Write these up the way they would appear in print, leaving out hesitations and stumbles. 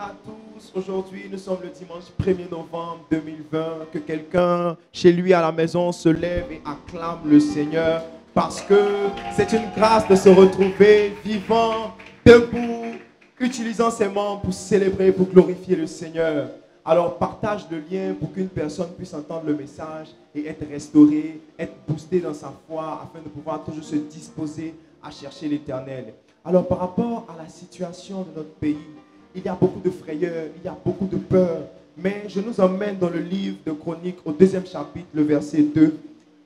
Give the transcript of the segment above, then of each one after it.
à tous. Aujourd'hui, nous sommes le dimanche 1er novembre 2020. Que quelqu'un chez lui à la maison se lève et acclame le Seigneur parce que c'est une grâce de se retrouver vivant, debout, utilisant ses membres pour célébrer, pour glorifier le Seigneur. Alors partage le lien pour qu'une personne puisse entendre le message et être restaurée, être boostée dans sa foi afin de pouvoir toujours se disposer à chercher l'Éternel. Alors par rapport à la situation de notre pays, il y a beaucoup de frayeur, il y a beaucoup de peur. Mais je nous emmène dans le livre de Chroniques au 2e chapitre, le verset 2.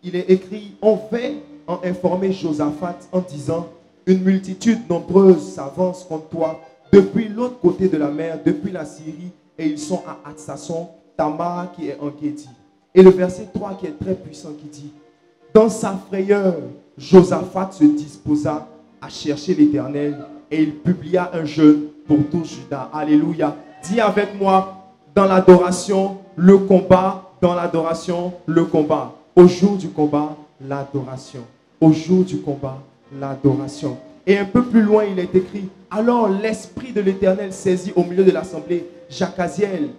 Il est écrit, on vint en informer Josaphat en disant, une multitude nombreuse s'avance contre toi depuis l'autre côté de la mer, depuis la Syrie, et ils sont à Hatsasson, Tamar qui est en Guédi. Et le verset 3 qui est très puissant qui dit, dans sa frayeur, Josaphat se disposa à chercher l'Éternel et il publia un jeûne pour tout Juda. Alléluia. Dis avec moi, dans l'adoration, le combat, dans l'adoration, le combat. Au jour du combat, l'adoration. Au jour du combat, l'adoration. Et un peu plus loin, il est écrit, alors l'Esprit de l'Éternel saisit au milieu de l'assemblée Jacaziel,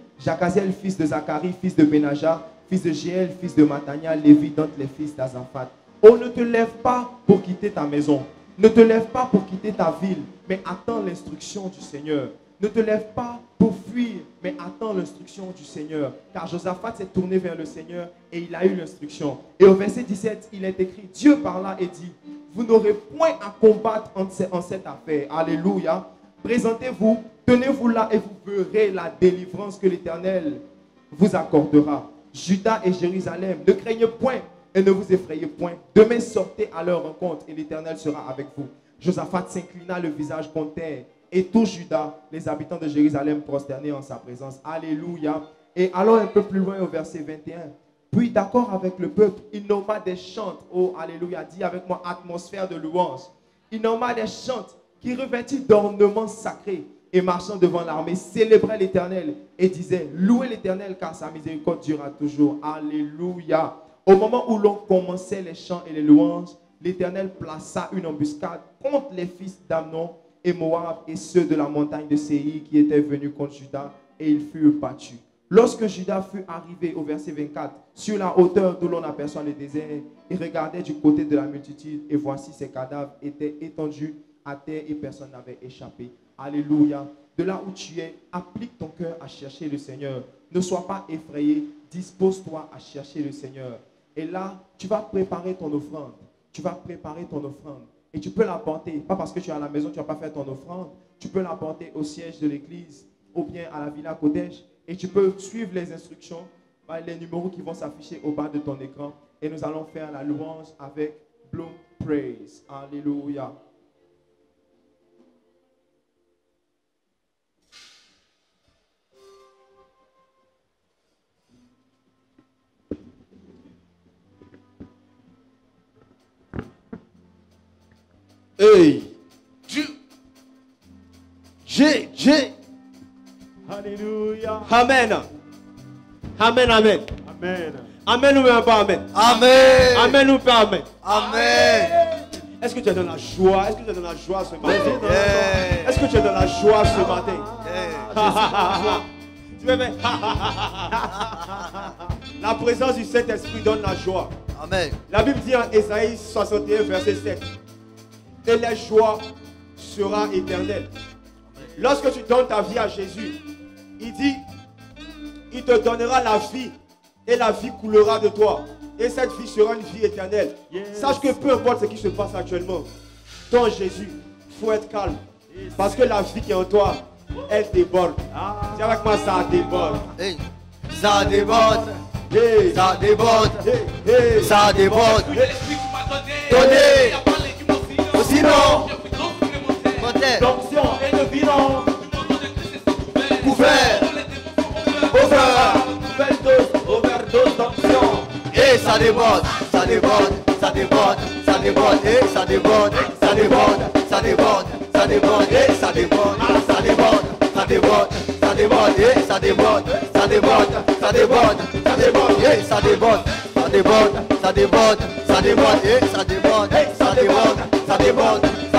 fils de Zacharie, fils de Benaja, fils de Jéel, fils de Matania, Lévi, d'entre les fils d'Azaphat. Oh, ne te lève pas pour quitter ta maison. Ne te lève pas pour quitter ta ville, mais attends l'instruction du Seigneur. Ne te lève pas pour fuir, mais attends l'instruction du Seigneur. Car Josaphat s'est tourné vers le Seigneur et il a eu l'instruction. Et au verset 17, il est écrit, Dieu parla et dit, vous n'aurez point à combattre en cette affaire. Alléluia. Présentez-vous, tenez-vous là et vous verrez la délivrance que l'Éternel vous accordera. Juda et Jérusalem, ne craignez point et ne vous effrayez point. Demain sortez à leur rencontre et l'Éternel sera avec vous. Josaphat s'inclina le visage contre terre et tout Juda, les habitants de Jérusalem prosternés en sa présence. Alléluia. Et allons un peu plus loin au verset 21. Puis d'accord avec le peuple, il nomma des chantres. Oh, alléluia, dis avec moi, atmosphère de louange. Il nomma des chantres qui revêtis d'ornements sacrés et marchant devant l'armée, célébraient l'Éternel et disaient, louez l'Éternel car sa miséricorde durera toujours. Alléluia. Au moment où l'on commençait les chants et les louanges, l'Éternel plaça une embuscade contre les fils d'Amnon et Moab et ceux de la montagne de Séir qui étaient venus contre Juda et ils furent battus. Lorsque Juda fut arrivé au verset 24, sur la hauteur d'où l'on aperçoit le désert, il regardait du côté de la multitude et voici ses cadavres étaient étendus à terre et personne n'avait échappé. Alléluia. De là où tu es, applique ton cœur à chercher le Seigneur. Ne sois pas effrayé, dispose-toi à chercher le Seigneur. Et là, tu vas préparer ton offrande. Tu vas préparer ton offrande. Et tu peux l'apporter, pas parce que tu es à la maison, tu ne vas pas faire ton offrande. Tu peux l'apporter au siège de l'église ou bien à la Villa Cottage. Et tu peux suivre les instructions, les numéros qui vont s'afficher au bas de ton écran. Et nous allons faire la louange avec Bloom Praise. Alléluia. Hey, J. Alléluia. Amen. Amen, amen. Amen. Amen ou bien pas amen? Amen. Amen ou pas amen? Amen. Est-ce que tu es dans la joie? Est-ce que tu es dans la joie ce matin? Yeah. Est-ce que tu es dans la joie ce matin? Yeah. Tu veux faire la présence du Saint-Esprit donne la joie. Amen. La Bible dit en Ésaïe 61, verset 7. Et la joie sera éternelle. Lorsque tu donnes ta vie à Jésus, il dit, il te donnera la vie et la vie coulera de toi. Et cette vie sera une vie éternelle. Yes. Sache que peu importe ce qui se passe actuellement, dans Jésus, il faut être calme. Yes. Parce que la vie qui est en toi, elle déborde. C'est avec moi, ça déborde. Hey. Ça déborde. Hey. Ça déborde. Hey. Hey. Ça déborde. Donnez. Sinon, d'onction et de bilan. couvert. Overdose d'onction. Et ça déborde. Ça déborde. Ça déborde. Ça déborde. Et ça déborde. Ça déborde. Ça déborde. Ça déborde. Et ça déborde. Ça déborde. Ça déborde. Ça déborde. Et ça déborde. Ça déborde. Ça déborde. Ça déborde. Et ça déborde. Ça déborde. Ça déborde. Ça déborde. Et ça déborde. Ça déborde. Ça déborde. Ça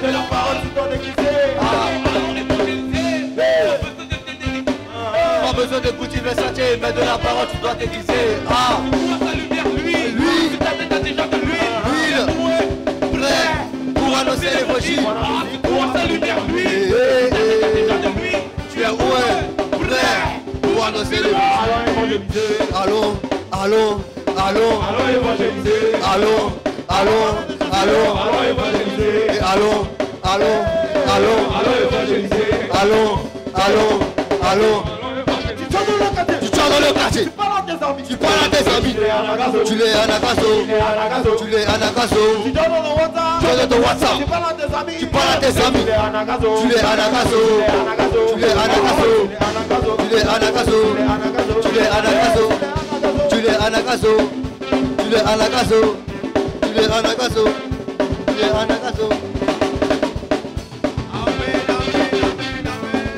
mets de la parole sur ton église. Pas besoin de cultiver sentier, mais de la parole tu dois t'aiguiser. Ah, lui, prêt pour annoncer l'évangile. Tu es prêt pour annoncer l'évangile. Allons, allons, allons, Allons évangéliser. allons, allons, allons, Allons évangéliser. et allons, allons, allons, Allons évangéliser. allons, allons, allons. Tu sors dans le quartier. Tu parles à tes amis. Tu parles à tes amis. Tu les anagazo. Tu les anagazo. Tu donnes ton WhatsApp. Tu donnes ton WhatsApp. Tu parles à tes amis. Tu parles à tes amis. Tu les anagazo. Tu les anagazo. Tu les anagazo. Tu les anagazo. Tu les anagazo. Tu les anagazo. Tu les anagazo. Tu les anagazo. Tu les anagazo. Amen, amen, amen, amen.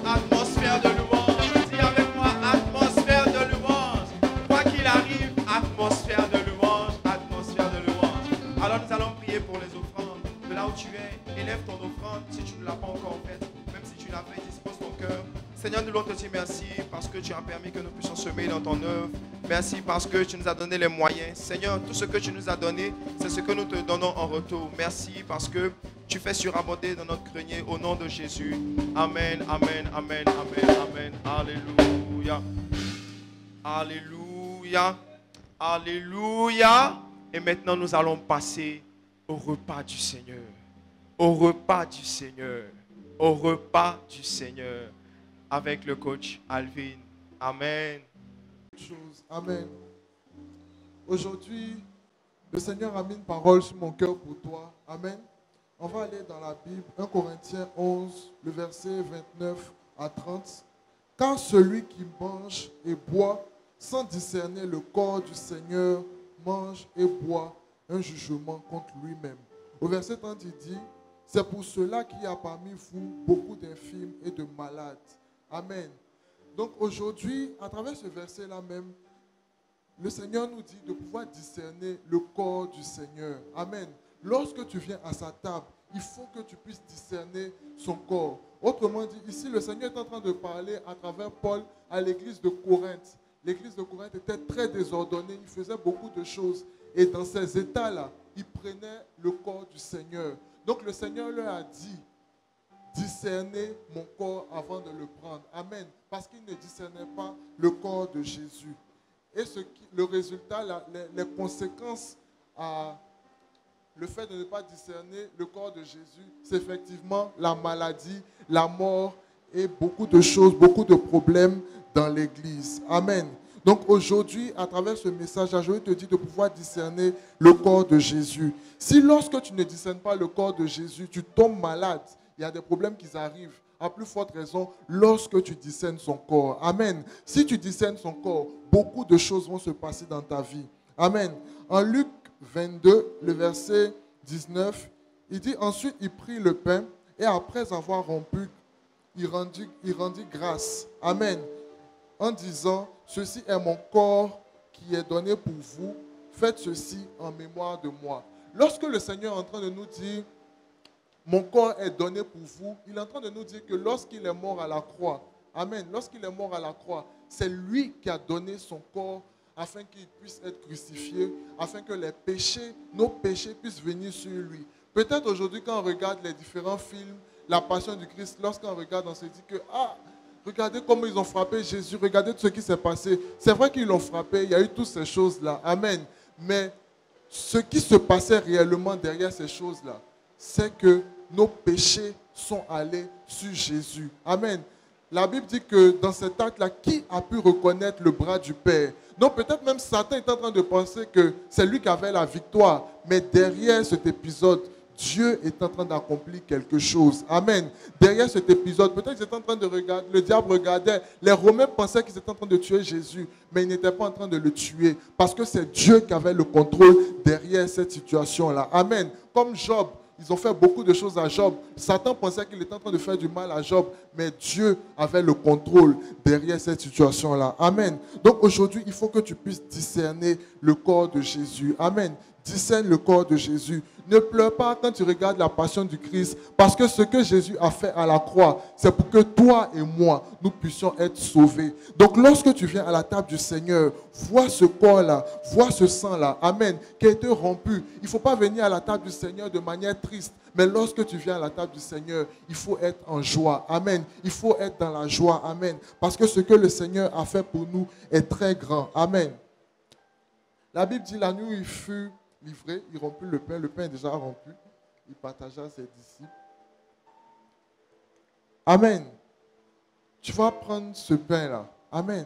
Atmosphère de louange. Dis avec moi, atmosphère de louange. Quoi qu'il arrive, atmosphère de louange, atmosphère de louange. Alors nous allons prier pour les offrandes. De là où tu es, élève ton offrande si tu ne l'as pas encore faite. Même si tu l'as fait, dispose ton cœur. Seigneur, nous voulons te dire merci parce que tu as permis que nous puissions semer dans ton œuvre. Merci parce que tu nous as donné les moyens. Seigneur, tout ce que tu nous as donné, c'est ce que nous te donnons en retour. Merci parce que tu fais surabonder dans notre grenier au nom de Jésus. Amen, amen, amen, amen, amen. Alléluia. Alléluia. Alléluia. Et maintenant, nous allons passer au repas du Seigneur. Au repas du Seigneur. Au repas du Seigneur. Avec le coach Alvin. Amen. Amen. Aujourd'hui, le Seigneur a mis une parole sur mon cœur pour toi. Amen. On va aller dans la Bible, 1 Corinthiens 11, le verset 29 à 30. Car celui qui mange et boit sans discerner le corps du Seigneur mange et boit un jugement contre lui-même. Au verset 30, il dit, c'est pour cela qu'il y a parmi vous beaucoup d'infirmes et de malades. Amen. Donc aujourd'hui, à travers ce verset-là même, le Seigneur nous dit de pouvoir discerner le corps du Seigneur. Amen. Lorsque tu viens à sa table, il faut que tu puisses discerner son corps. Autrement dit, ici, le Seigneur est en train de parler à travers Paul à l'église de Corinthe. L'église de Corinthe était très désordonnée, il faisait beaucoup de choses. Et dans ces états-là, il prenait le corps du Seigneur. Donc le Seigneur leur a dit, discernez mon corps avant de le prendre. Amen. Parce qu'il ne discernait pas le corps de Jésus. Et le résultat, les conséquences à le fait de ne pas discerner le corps de Jésus, c'est effectivement la maladie, la mort et beaucoup de choses, beaucoup de problèmes dans l'église. Amen. Donc aujourd'hui, à travers ce message, je vais te dire de pouvoir discerner le corps de Jésus. Si lorsque tu ne discernes pas le corps de Jésus, tu tombes malade, il y a des problèmes qui arrivent. À plus forte raison, lorsque tu discernes son corps. Amen. Si tu discernes son corps, beaucoup de choses vont se passer dans ta vie. Amen. En Luc 22, le verset 19, il dit, ensuite il prit le pain et après avoir rompu, il rendit grâce. Amen. En disant, ceci est mon corps qui est donné pour vous. Faites ceci en mémoire de moi. Lorsque le Seigneur est en train de nous dire, mon corps est donné pour vous, il est en train de nous dire que lorsqu'il est mort à la croix, amen, lorsqu'il est mort à la croix, c'est lui qui a donné son corps afin qu'il puisse être crucifié, afin que les péchés, nos péchés puissent venir sur lui. Peut-être aujourd'hui quand on regarde les différents films, la Passion du Christ, lorsqu'on regarde, on se dit que, regardez comment ils ont frappé Jésus, regardez tout ce qui s'est passé. C'est vrai qu'ils l'ont frappé, il y a eu toutes ces choses-là, amen. Mais ce qui se passait réellement derrière ces choses-là, c'est que nos péchés sont allés sur Jésus. Amen. La Bible dit que dans cet acte-là, qui a pu reconnaître le bras du Père? Donc peut-être même Satan est en train de penser que c'est lui qui avait la victoire. Mais derrière cet épisode, Dieu est en train d'accomplir quelque chose. Amen. Derrière cet épisode, peut-être qu'ils étaient en train de regarder, le diable regardait. Les Romains pensaient qu'ils étaient en train de tuer Jésus, mais ils n'étaient pas en train de le tuer. Parce que c'est Dieu qui avait le contrôle derrière cette situation-là. Amen. Comme Job. Ils ont fait beaucoup de choses à Job. Satan pensait qu'il était en train de faire du mal à Job, mais Dieu avait le contrôle derrière cette situation-là. Amen. Donc aujourd'hui, il faut que tu puisses discerner le corps de Jésus. Amen. discerne le corps de Jésus. Ne pleure pas quand tu regardes la passion du Christ, parce que ce que Jésus a fait à la croix, c'est pour que toi et moi, nous puissions être sauvés. Donc lorsque tu viens à la table du Seigneur, vois ce corps-là, vois ce sang-là, amen, qui a été rompu. Il ne faut pas venir à la table du Seigneur de manière triste, mais lorsque tu viens à la table du Seigneur, il faut être en joie, amen. Il faut être dans la joie, amen, parce que ce que le Seigneur a fait pour nous est très grand, amen. La Bible dit, la nuit où il fut livré, il rompit le pain est déjà rompu, il partagea à ses disciples. Amen. Tu vas prendre ce pain-là, amen.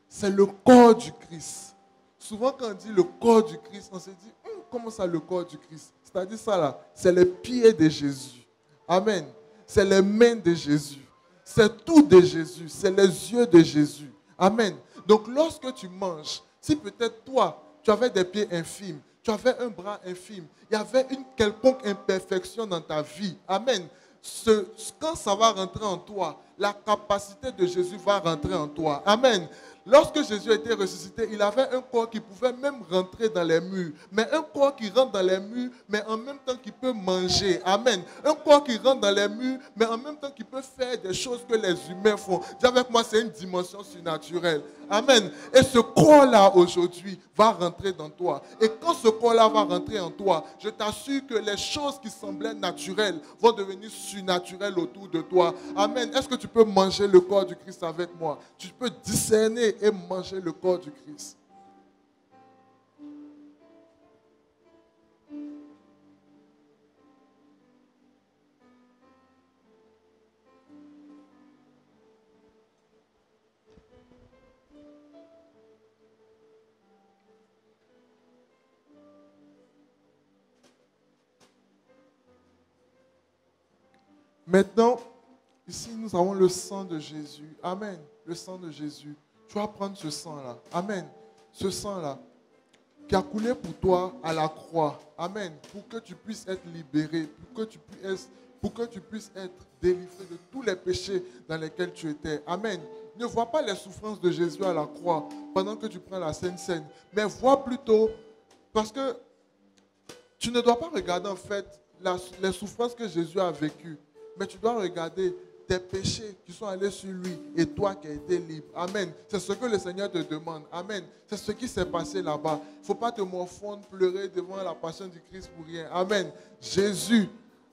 C'est le corps du Christ. Souvent quand on dit le corps du Christ, on se dit, comment ça le corps du Christ? C'est-à-dire ça là, c'est les pieds de Jésus. Amen. C'est les mains de Jésus. C'est tout de Jésus. C'est les yeux de Jésus. Amen. Donc lorsque tu manges, si peut-être toi, tu avais des pieds infimes, tu avais un bras infime, il y avait une quelconque imperfection dans ta vie. Amen. Quand ça va rentrer en toi, la capacité de Jésus va rentrer en toi. Amen. Lorsque Jésus était ressuscité, il avait un corps qui pouvait même rentrer dans les murs. Mais un corps qui rentre dans les murs, mais en même temps qui peut manger. Amen. Un corps qui rentre dans les murs, mais en même temps qui peut faire des choses que les humains font. Dis avec moi, c'est une dimension surnaturelle. Amen. Et ce corps-là, aujourd'hui, va rentrer dans toi. Et quand ce corps-là va rentrer en toi, je t'assure que les choses qui semblaient naturelles vont devenir surnaturelles autour de toi. Amen. Est-ce que tu peux manger le corps du Christ avec moi? Tu peux discerner et manger le corps du Christ. Maintenant, ici, nous avons le sang de Jésus. Amen. Le sang de Jésus. Tu vas prendre ce sang-là. Amen. Ce sang-là qui a coulé pour toi à la croix. Amen. Pour que tu puisses être libéré. Pour que tu puisses être délivré de tous les péchés dans lesquels tu étais. Amen. Ne vois pas les souffrances de Jésus à la croix pendant que tu prends la Sainte Seine. Mais vois plutôt, parce que tu ne dois pas regarder en fait les souffrances que Jésus a vécues. Mais tu dois regarder tes péchés qui sont allés sur lui et toi qui as été libre. Amen. C'est ce que le Seigneur te demande. Amen. C'est ce qui s'est passé là-bas. Il ne faut pas te morfondre, pleurer devant la passion du Christ pour rien. Amen. Jésus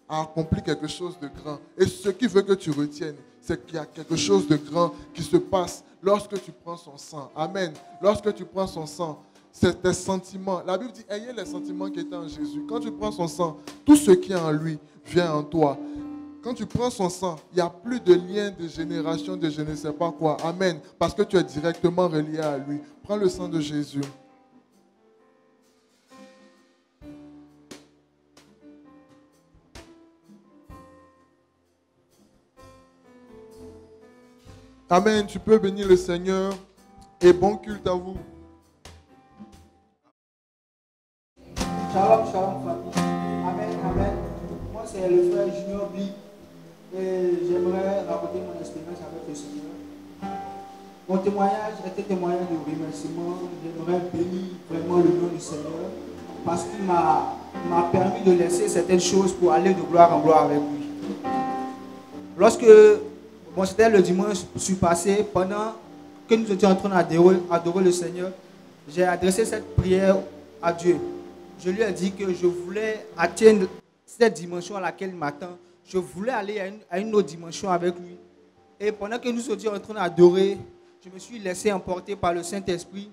a accompli quelque chose de grand. Et ce qui veut que tu retiennes, c'est qu'il y a quelque chose de grand qui se passe lorsque tu prends son sang. Amen. Lorsque tu prends son sang, c'est tes sentiments. La Bible dit, ayez les sentiments qui étaient en Jésus. Quand tu prends son sang, tout ce qui est en lui vient en toi. Quand tu prends son sang, il n'y a plus de lien de génération, de je ne sais pas quoi. Amen. Parce que tu es directement relié à lui. Prends le sang de Jésus. Amen. Tu peux bénir le Seigneur. Et bon culte à vous. Shalom, shalom, famille. Amen, amen. Moi, c'est le frère Junior B. Et j'aimerais raconter mon expérience avec le Seigneur. Mon témoignage est un témoignage de remerciement. J'aimerais bénir vraiment le nom du Seigneur parce qu'il m'a permis de laisser certaines choses pour aller de gloire en gloire avec lui. Lorsque, c'était le dimanche passé, pendant que nous étions en train d'adorer le Seigneur, j'ai adressé cette prière à Dieu. Je lui ai dit que je voulais atteindre cette dimension à laquelle il m'attend. Je voulais aller à une autre dimension avec lui. Et pendant que nous étions en train d'adorer, je me suis laissé emporter par le Saint-Esprit.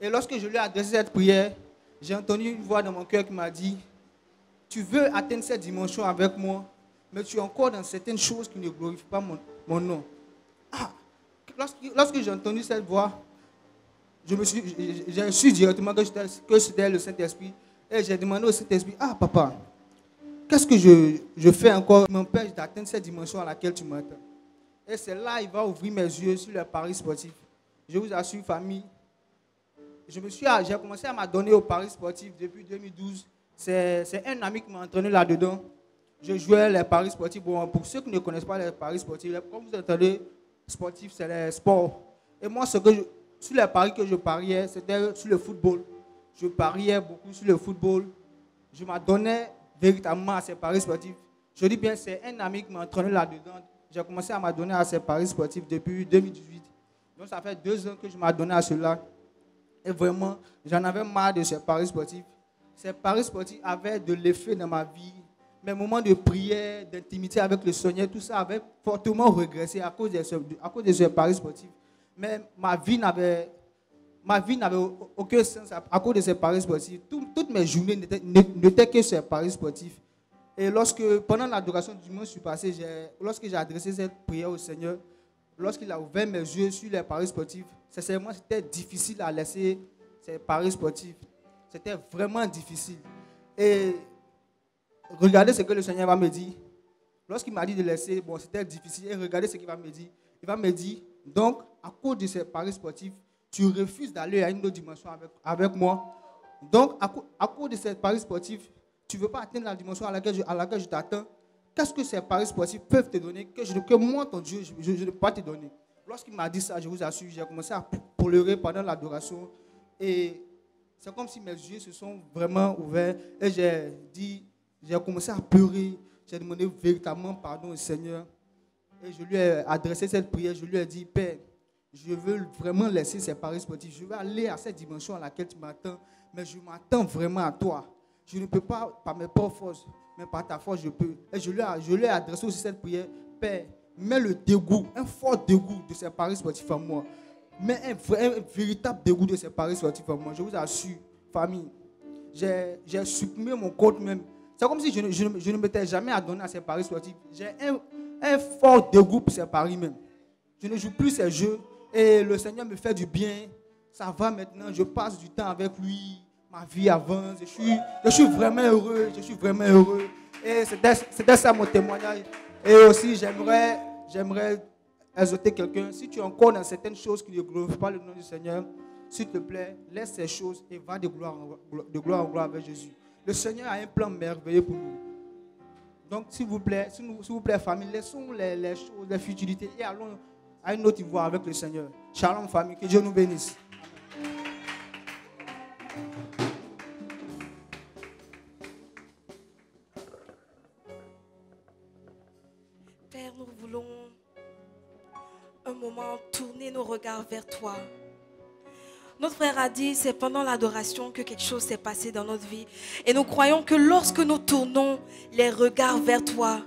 Et lorsque je lui ai adressé cette prière, j'ai entendu une voix dans mon cœur qui m'a dit, tu veux atteindre cette dimension avec moi, mais tu es encore dans certaines choses qui ne glorifient pas mon nom. Ah, lorsque j'ai entendu cette voix, j'ai su directement que c'était le Saint-Esprit. Et j'ai demandé au Saint-Esprit, ah papa, qu'est-ce que je fais encore qui m'empêche d'atteindre cette dimension à laquelle tu m'attends? Et c'est là qu'il va ouvrir mes yeux sur le paris sportif. Je vous assure, famille, j'ai commencé à m'adonner au paris sportif depuis 2012. C'est un ami qui m'a entraîné là-dedans. Je jouais les paris sportifs. Bon, pour ceux qui ne connaissent pas les paris sportifs, comme vous entendez, sportif, c'est les sports. Et moi, sur les paris que je pariais, c'était sur le football. je pariais beaucoup sur le football. Je m'adonnais véritablement à ces paris sportifs. Je dis bien, c'est un ami qui m'a entraîné là-dedans. J'ai commencé à m'adonner à ces paris sportifs depuis 2018. Donc ça fait 2 ans que je m'adonnais à cela. Et vraiment, j'en avais marre de ces paris sportifs. Ces paris sportifs avaient de l'effet dans ma vie. Mes moments de prière, d'intimité avec le Seigneur, tout ça avait fortement régressé à cause de ces paris sportifs. Mais ma vie n'avait aucun sens à cause de ces paris sportifs. Toutes mes journées n'étaient que ces paris sportifs. Et pendant l'adoration du dimanche passé, lorsque j'ai adressé cette prière au Seigneur, lorsqu'il a ouvert mes yeux sur les paris sportifs, sincèrement, c'était difficile à laisser ces paris sportifs. C'était vraiment difficile. Et regardez ce que le Seigneur va me dire. Lorsqu'il m'a dit de laisser, bon, c'était difficile. Et regardez ce qu'il va me dire. Il va me dire, donc, à cause de ces paris sportifs, tu refuses d'aller à une autre dimension avec moi. Donc, à cause de ces paris sportifs, tu ne veux pas atteindre la dimension à laquelle je t'attends. Qu'est-ce que ces paris sportifs peuvent te donner que moi, ton Dieu, je ne peux pas te donner? Lorsqu'il m'a dit ça, je vous assure, j'ai commencé à pleurer pendant l'adoration. Et c'est comme si mes yeux se sont vraiment ouverts. Et j'ai commencé à pleurer. J'ai demandé véritablement pardon au Seigneur. Et je lui ai adressé cette prière. Je lui ai dit, Père, je veux vraiment laisser ces paris sportifs. Je veux aller à cette dimension à laquelle tu m'attends. Mais je m'attends vraiment à toi. Je ne peux pas, par mes propres forces, mais par ta force, je peux. Et je lui ai adressé aussi cette prière. Père, mets le dégoût, un fort dégoût de ces paris sportifs en moi. Mais un véritable dégoût de ces paris sportifs en moi. Je vous assure, famille, j'ai supprimé mon compte même. C'est comme si je ne m'étais jamais adonné à ces paris sportifs. J'ai un fort dégoût pour ces paris même. Je ne joue plus ces jeux et le Seigneur me fait du bien. Ça va maintenant, je passe du temps avec lui. Ma vie avance, je suis vraiment heureux, Et c'était ça mon témoignage. Et aussi, j'aimerais exhorter quelqu'un. Si tu es encore dans certaines choses qui ne glorifient pas le nom du Seigneur, s'il te plaît, laisse ces choses et va de gloire en gloire avec Jésus. Le Seigneur a un plan merveilleux pour nous. Donc, s'il vous plaît, famille, laissons les choses, les futilités et allons à une autre voie avec le Seigneur. Shalom, famille, que Dieu nous bénisse. Père, nous voulons un moment tourner nos regards vers toi. Notre frère a dit, c'est pendant l'adoration que quelque chose s'est passé dans notre vie. Et nous croyons que lorsque nous tournons les regards vers toi,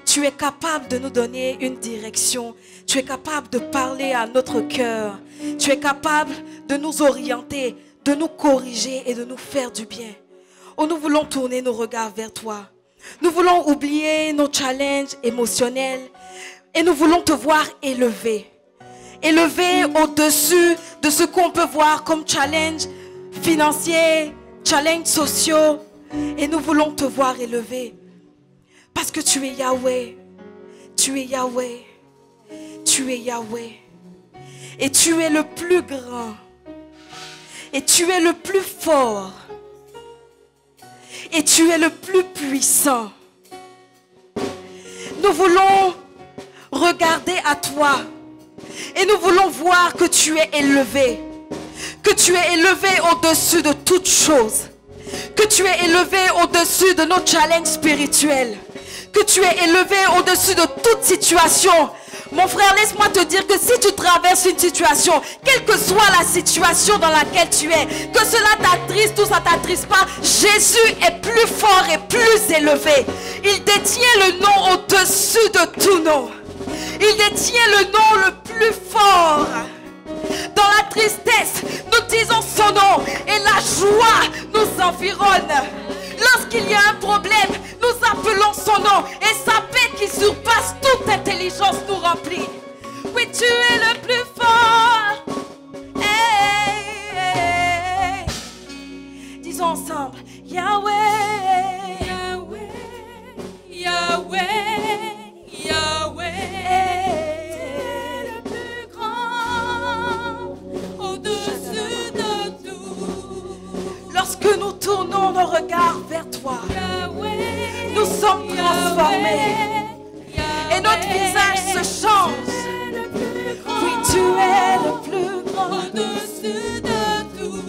tu es capable de nous donner une direction. Tu es capable de parler à notre cœur. Tu es capable de nous orienter, de nous corriger et de nous faire du bien. Oh, nous voulons tourner nos regards vers toi. Nous voulons oublier nos challenges émotionnels et nous voulons te voir élevé. Élevé au-dessus de ce qu'on peut voir comme challenge financier, challenge sociaux. Et nous voulons te voir élevé. Parce que tu es Yahweh. Tu es Yahweh. Tu es Yahweh. Et tu es le plus grand. Et tu es le plus fort. Et tu es le plus puissant. Nous voulons regarder à toi. Et nous voulons voir que tu es élevé. Que tu es élevé au-dessus de toutes choses. Que tu es élevé au-dessus de nos challenges spirituels. Que tu es élevé au-dessus de toute situation. Mon frère, laisse-moi te dire que si tu traverses une situation, quelle que soit la situation dans laquelle tu es, que cela t'attriste ou ça ne t'attriste pas, Jésus est plus fort et plus élevé. Il détient le nom au-dessus de tout nom. Il détient le nom le plus fort. Dans la tristesse, nous disons son nom et la joie nous environne. Lorsqu'il y a un problème, nous appelons son nom et sa paix qui surpasse toute intelligence nous remplit. Oui, tu es le plus fort. Hey, hey. Disons ensemble, Yahweh, Yahweh, Yahweh, Yahweh. Lorsque nous tournons nos regards vers toi, nous sommes transformés et notre visage se change. Oui, tu es le plus grand au-dessus de tout.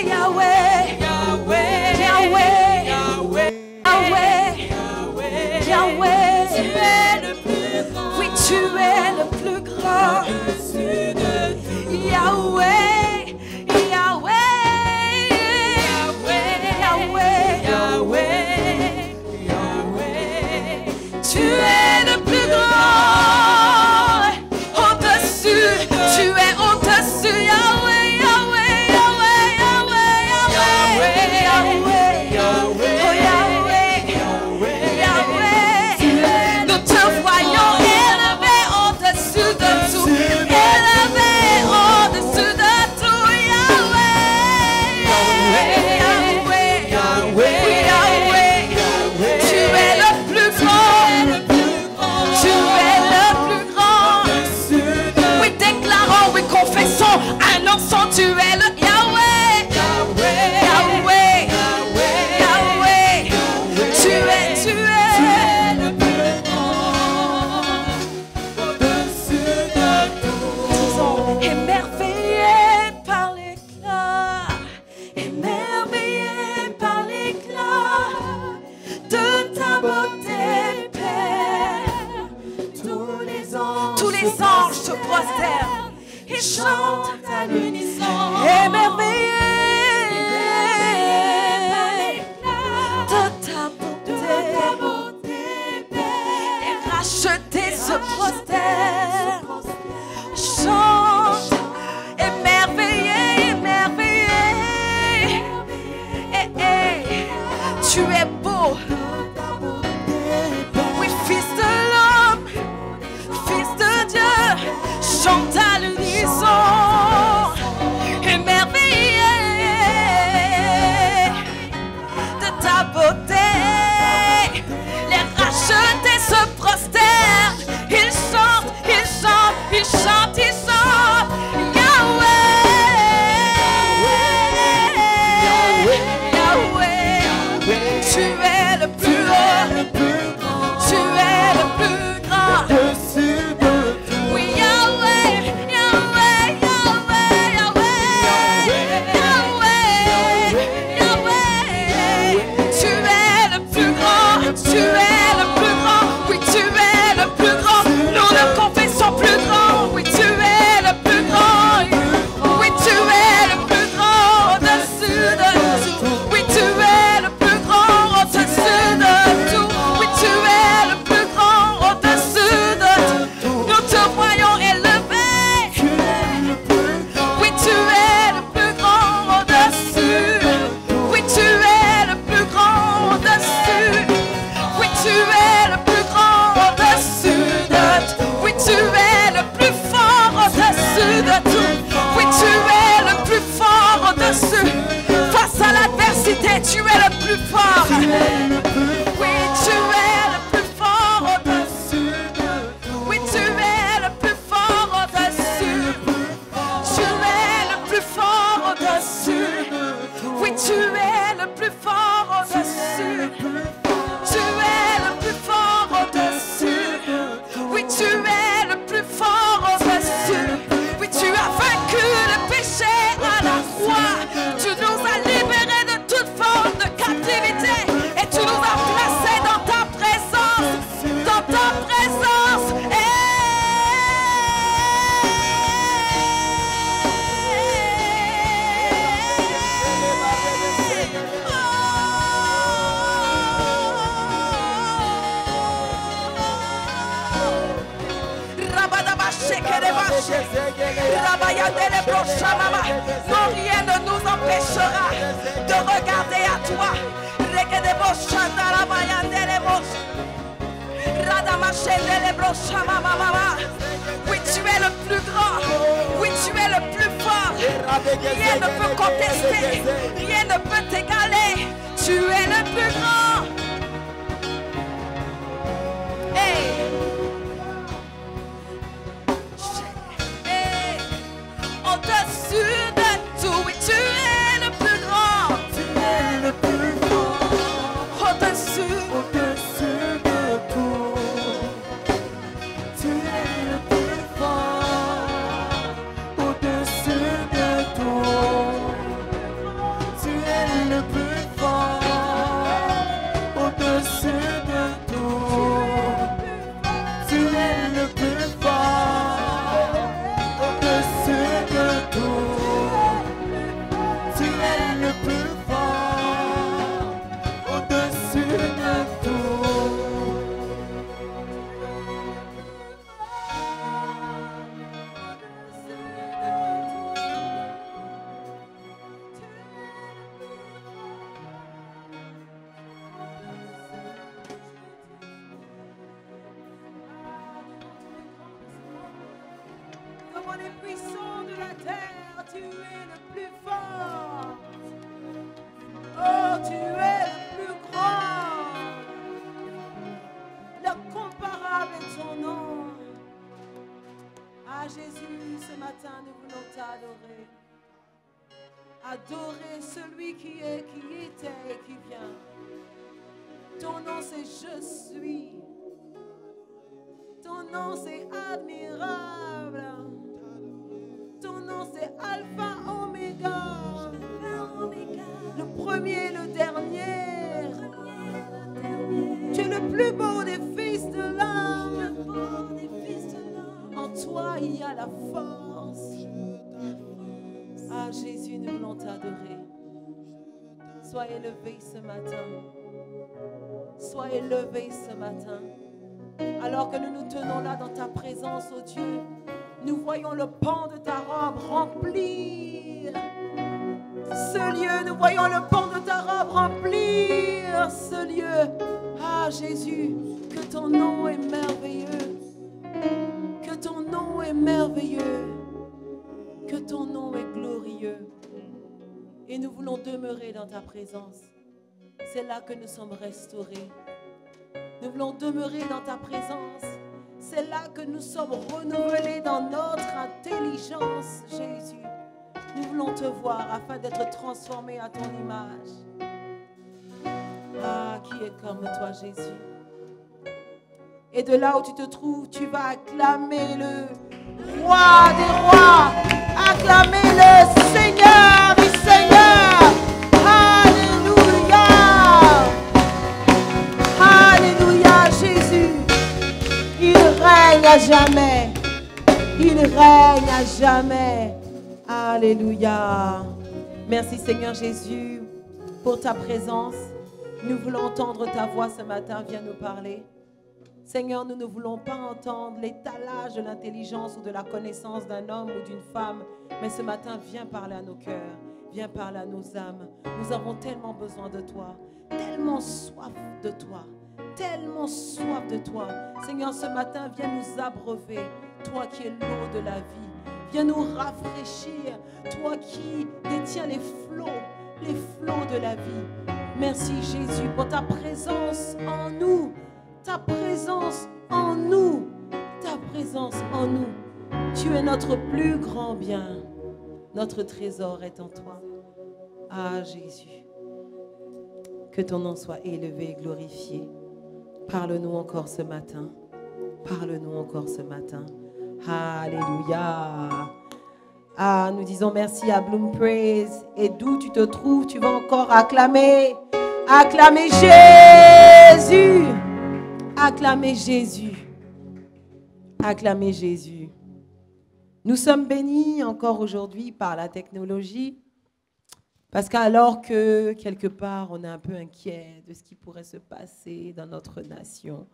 Yahweh, Yahweh, Yahweh, Yahweh, Yahweh, Yahweh, tu es le plus grand. Oui, tu es le plus grand. Yahweh, Yahweh, Yahweh, Yahweh, Yahweh, tu es le plus grand. Au-dessus, tu es au-dessus. Yahweh, Yahweh, Yahweh, Yahweh, Yahweh, Yahweh, oh Yahweh, Yahweh. Nous te voyons élevé au-dessus de tout. Élevé au-dessus de tout. Yahweh, Yahweh, Yahweh, Yahweh. Tu es le plus grand. Tu es le plus grand. Oui, déclarons, oui, confessons, annonçons, tu es le Yahweh. Yahweh, Yahweh, tu es le plus grand. Au-dessus de tout. Disons, émerveillé par l'éclat, émerveillé par l'éclat de ta beauté, Père. Tous les anges se prosternent et chantent à l'unisson. Émerveillé de ta beauté, et rachetés se prosternent, chantent, émerveillé, émerveillé. Tu es beau. Oui, fils de l'homme, fils de Dieu, chante à l'unisson. Émerveillé de ta beauté, les rachetés se prosternent. Ils chantent, ils chantent, ils chantent, ils chantent. Yahweh, Yahweh, tu es le plus haut, tu es le plus grand. Oui, Yahweh, Yahweh, Yahweh, Yahweh, Yahweh, Yahweh. Tu es le plus grand, tu es le plus grand. Oui, tu es le plus grand. Nous ne confessons plus grand. Oui, tu es le plus grand. Oui, tu es le plus grand au-dessus de tout. Oui, tu es le plus grand au-dessus de tout. Oui, tu es le plus grand au-dessus de tout. Nous te voyons élevé. Oui, tu es le plus grand au-dessus. Oui, tu es le plus grand au-dessus. Oui, tu es le plus grand au-dessus de tout. Oui, tu es le plus fort au-dessus de tout. Oui, tu es le plus fort au-dessus. Face à l'adversité, tu es le plus fort. Oui, tu es le plus fort au-dessus. Oui, tu es le plus fort au-dessus. Tu es le plus fort au-dessus. Oui, tu es le plus fort au-dessus. Tu es le plus fort au-dessus. Oui, tu es le plus fort au-dessus. Oui, tu as vaincu le péché à la croix. Tu nous as libérés de toute forme de captivité. Et tu nous as placés dans ta présence. Dans ta présence. Non, rien ne nous empêchera de regarder à toi. Oui, tu es le plus grand. Oui, tu es le plus fort. Rien ne peut contester. Rien ne peut t'égaler. Tu es le plus grand. Hey. Hey. Au-dessus de tout, oui, tu es le plus grand. Tu es le plus grand. Au-dessus de tout. Tu es le plus fort. Au-dessus de tout. tu es le plus fort. Oh, tu es le plus grand. L'incomparable est ton nom. Ah Jésus, ce matin, nous voulons t'adorer. Adorer celui qui est, qui était et qui vient. Ton nom c'est je suis. Ton nom c'est admirable. Ton nom c'est Alpha Oméga. Le premier, le dernier. Tu es le plus beau des fils de l'âme. En toi il y a la force. Ah Jésus, nous voulons t'adorer. Sois élevé ce matin. Sois élevé ce matin. Alors que nous nous tenons là dans ta présence, oh Dieu, nous voyons le pan de ta robe remplir ce lieu. Nous voyons le pan de ta robe remplir ce lieu. Ah Jésus, que ton nom est merveilleux. Que ton nom est merveilleux. Que ton nom est glorieux. Et nous voulons demeurer dans ta présence. C'est là que nous sommes restaurés. Nous voulons demeurer dans ta présence. C'est là que nous sommes renouvelés dans notre intelligence, Jésus. Nous voulons te voir afin d'être transformés à ton image. Ah, qui est comme toi, Jésus. Et de là où tu te trouves, tu vas acclamer le roi des rois. Acclamer le Seigneur des seigneurs. Alléluia. Alléluia, Jésus. Il règne à jamais. Il règne à jamais. Alléluia. Merci Seigneur Jésus pour ta présence. Nous voulons entendre ta voix ce matin. Viens nous parler. Seigneur, nous ne voulons pas entendre l'étalage de l'intelligence ou de la connaissance d'un homme ou d'une femme. Mais ce matin, viens parler à nos cœurs. Viens parler à nos âmes. Nous avons tellement besoin de toi. Tellement soif de toi. Tellement soif de toi. Seigneur, ce matin, viens nous abreuver. Toi qui es l'eau de la vie. Viens nous rafraîchir. Toi qui détiens les flots de la vie. Merci Jésus pour ta présence en nous. Ta présence en nous. Ta présence en nous. Tu es notre plus grand bien. Notre trésor est en toi. Ah Jésus. Que ton nom soit élevé et glorifié. Parle-nous encore ce matin. Parle-nous encore ce matin. Alléluia. Ah, nous disons merci à Bloom Praise. Et d'où tu te trouves, tu vas encore acclamer. Acclamer Jésus. Acclamer Jésus. Acclamer Jésus. Nous sommes bénis encore aujourd'hui par la technologie. Parce qu'alors que quelque part on est un peu inquiet de ce qui pourrait se passer dans notre nation,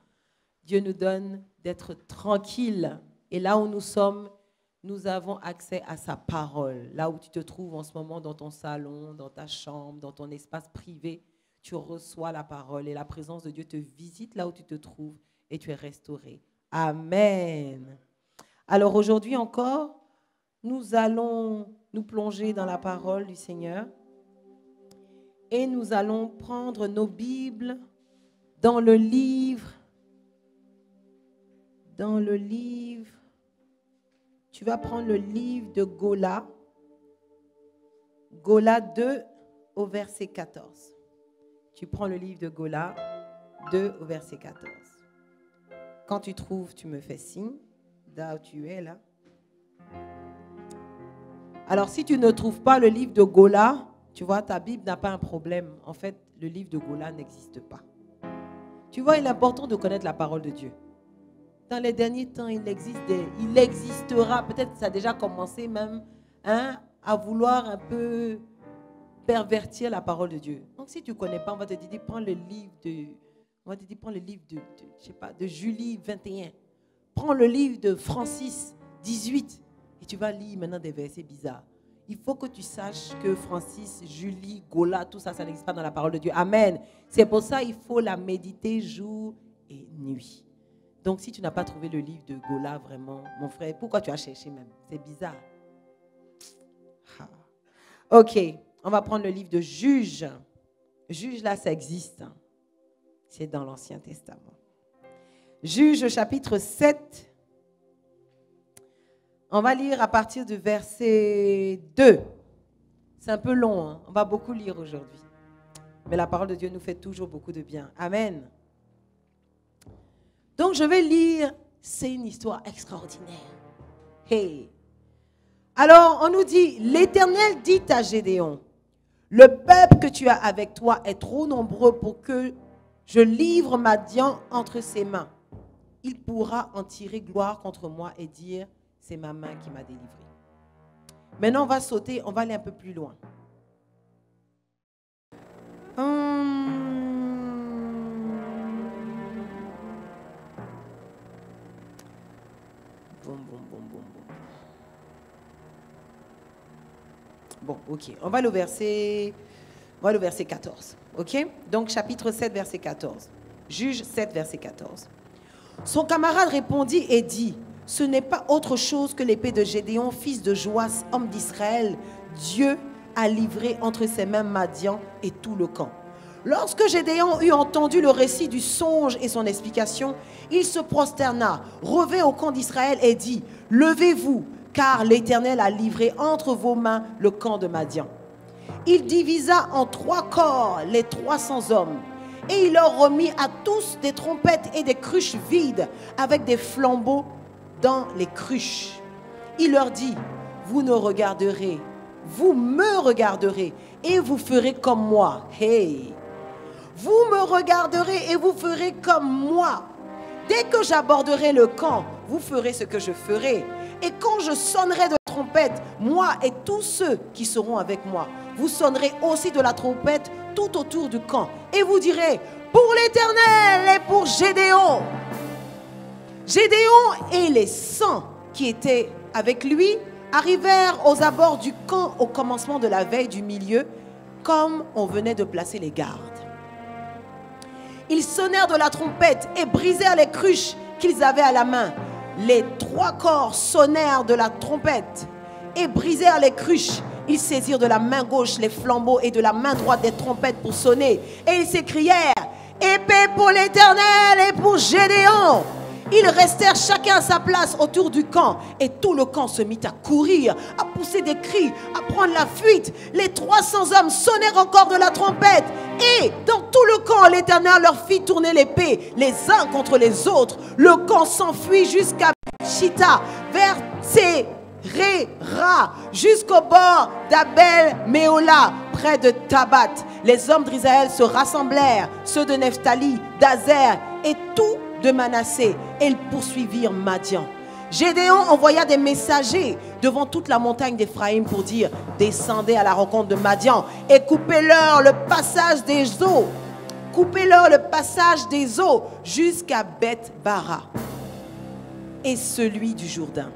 Dieu nous donne d'être tranquilles. Et là où nous sommes, nous avons accès à sa parole. Là où tu te trouves en ce moment dans ton salon, dans ta chambre, dans ton espace privé, tu reçois la parole et la présence de Dieu te visite là où tu te trouves et tu es restauré. Amen. Alors aujourd'hui encore, nous allons nous plonger dans la parole du Seigneur et nous allons prendre nos Bibles dans le livre. Tu vas prendre le livre de Gola. Gola 2 au verset 14. Tu prends le livre de Gola 2 au verset 14. Quand tu trouves, tu me fais signe. Là où tu es, là. Alors, si tu ne trouves pas le livre de Gola, tu vois, ta Bible n'a pas un problème. En fait, le livre de Gola n'existe pas. Tu vois, il est important de connaître la parole de Dieu. Dans les derniers temps, il existera, peut-être ça a déjà commencé même, à vouloir un peu pervertir la parole de Dieu. Donc, si tu ne connais pas, on va te dire, prends le livre de Julie 21. Prends le livre de Francis 18 et tu vas lire maintenant des versets bizarres. Il faut que tu saches que Francis, Julie, Gola, tout ça, ça n'existe pas dans la parole de Dieu. Amen. C'est pour ça qu'il faut la méditer jour et nuit. Donc, si tu n'as pas trouvé le livre de Gola, vraiment, mon frère, pourquoi tu as cherché même? C'est bizarre. Ok, on va prendre le livre de Juges. Juges, là, ça existe. C'est dans l'Ancien Testament. Juges, chapitre 7. On va lire à partir du verset 2. C'est un peu long, hein? On va beaucoup lire aujourd'hui. Mais la parole de Dieu nous fait toujours beaucoup de bien. Amen. Donc, je vais lire. C'est une histoire extraordinaire. Hey. Alors, on nous dit, l'Éternel dit à Gédéon, le peuple que tu as avec toi est trop nombreux pour que je livre Madian entre ses mains. Il pourra en tirer gloire contre moi et dire, c'est ma main qui m'a délivré. Maintenant, on va sauter, on va aller un peu plus loin. Bon, ok. On va aller au verset 14. Ok? Donc, chapitre 7, verset 14. Juge 7, verset 14. Son camarade répondit et dit, ce n'est pas autre chose que l'épée de Gédéon, fils de Joas, homme d'Israël. Dieu a livré entre ses mains Madian et tout le camp. Lorsque Gédéon eut entendu le récit du songe et son explication, il se prosterna, revint au camp d'Israël et dit, levez-vous, car l'Éternel a livré entre vos mains le camp de Madian. Il divisa en 3 corps les 300 hommes, et il leur remit à tous des trompettes et des cruches vides, avec des flambeaux dans les cruches. Il leur dit, vous me regarderez, et vous ferez comme moi. Hey! Vous me regarderez et vous ferez comme moi. Dès que j'aborderai le camp, vous ferez ce que je ferai. Et quand je sonnerai de la trompette, moi et tous ceux qui seront avec moi, vous sonnerez aussi de la trompette tout autour du camp. Et vous direz, pour l'Éternel et pour Gédéon. Gédéon et les 100 qui étaient avec lui arrivèrent aux abords du camp au commencement de la veille du milieu, comme on venait de placer les gardes. Ils sonnèrent de la trompette et brisèrent les cruches qu'ils avaient à la main. Les 3 corps sonnèrent de la trompette et brisèrent les cruches. Ils saisirent de la main gauche les flambeaux et de la main droite des trompettes pour sonner. Et ils s'écrièrent, épée pour l'Éternel et pour Gédéon. Ils restèrent chacun à sa place autour du camp. Et tout le camp se mit à courir, à pousser des cris, à prendre la fuite. Les 300 hommes sonnèrent encore de la trompette. Et dans tout le camp, l'Éternel leur fit tourner l'épée, les uns contre les autres. Le camp s'enfuit jusqu'à Chita, vers Tserera, jusqu'au bord d'Abel-Méola, près de Tabat. Les hommes d'Israël se rassemblèrent, ceux de Nephtali, d'Azer et tout de Manassé, et ils poursuivirent Madian. Gédéon envoya des messagers devant toute la montagne d'Éphraïm pour dire, descendez à la rencontre de Madian et coupez-leur le passage des eaux. Coupez-leur le passage des eaux jusqu'à Beth-Bara et celui du Jourdain.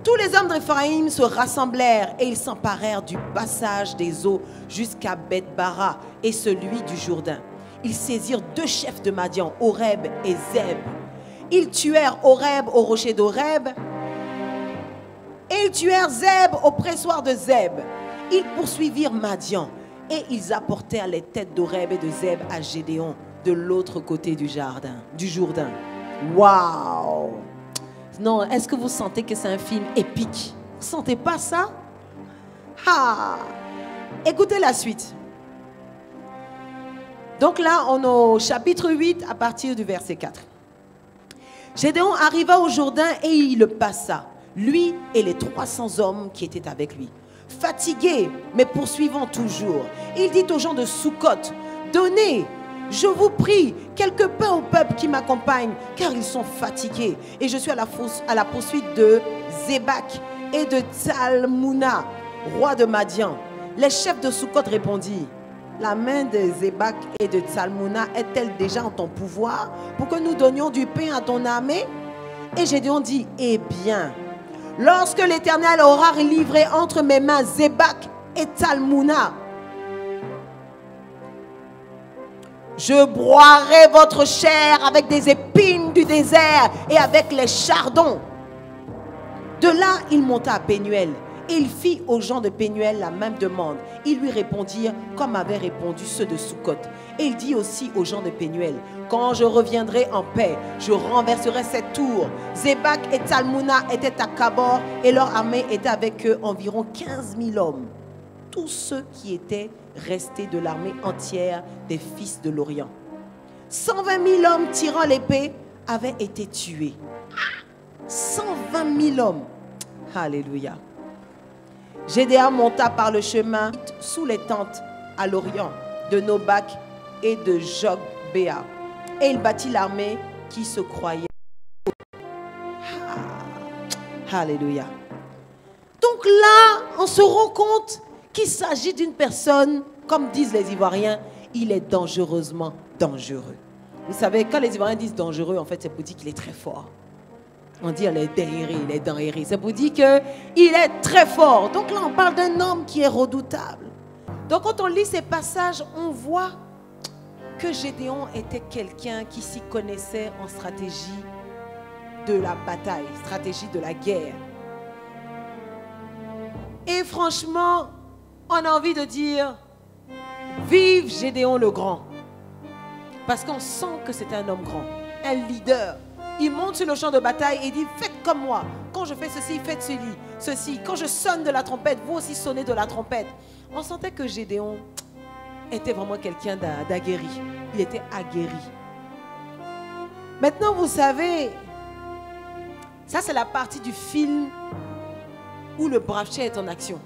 Tous les hommes d'Éphraïm se rassemblèrent et ils s'emparèrent du passage des eaux jusqu'à Beth-Bara et celui du Jourdain. Ils saisirent 2 chefs de Madian, Oreb et Zeb. Ils tuèrent Oreb au rocher d'Oreb et ils tuèrent Zeb au pressoir de Zeb. Ils poursuivirent Madian et ils apportèrent les têtes d'Oreb et de Zeb à Gédéon de l'autre côté du Jourdain. Waouh! Non, est-ce que vous sentez que c'est un film épique? Vous ne sentez pas ça? Ah! Écoutez la suite. Donc là, on est au chapitre 8 à partir du verset 4. Gédéon arriva au Jourdain et il le passa, lui et les 300 hommes qui étaient avec lui. Fatigués, mais poursuivant toujours, il dit aux gens de Sukkot, donnez, je vous prie, quelques pains au peuple qui m'accompagne, car ils sont fatigués. Et je suis à la poursuite de Zébak et de Tsalmouna, roi de Madian. Les chefs de Sukkot répondirent, la main de Zébak et de Tsalmouna est-elle déjà en ton pouvoir pour que nous donnions du pain à ton armée? Et Gédéon dit, eh bien, lorsque l'Éternel aura livré entre mes mains Zébak et Tsalmouna, je broierai votre chair avec des épines du désert et avec les chardons. De là, il monta à Pénuel Il fit aux gens de Pénuel la même demande. Ils lui répondirent comme avaient répondu ceux de Sukkot. Et il dit aussi aux gens de Pénuel, quand je reviendrai en paix, je renverserai cette tour. Zébak et Talmouna étaient à Kabor et leur armée était avec eux environ 15 000 hommes. Tous ceux qui étaient restés de l'armée entière des fils de l'Orient. 120 000 hommes tirant l'épée avaient été tués. 120 000 hommes. Alléluia. Gédéon monta par le chemin sous les tentes à l'Orient de Nobak et de Jogbéa. Et il bâtit l'armée qui se croyait. Alléluia. Donc là, on se rend compte qu'il s'agit d'une personne, comme disent les Ivoiriens, il est dangereusement dangereux. Vous savez, quand les Ivoiriens disent dangereux, en fait, c'est pour dire qu'il est très fort. On dit il est derrière, il est derrière. C'est pour dire qu'il est très fort. Donc là, on parle d'un homme qui est redoutable. Donc quand on lit ces passages, on voit que Gédéon était quelqu'un qui s'y connaissait en stratégie de la bataille, stratégie de la guerre. Et franchement, on a envie de dire, vive Gédéon le grand. Parce qu'on sent que c'est un homme grand, un leader. Il monte sur le champ de bataille et dit, faites comme moi. Quand je fais ceci, faites ceci. Quand je sonne de la trompette, vous aussi sonnez de la trompette. On sentait que Gédéon était vraiment quelqu'un d'aguerri. Il était aguerri. Maintenant, vous savez, ça c'est la partie du film où le brave Tché est en action.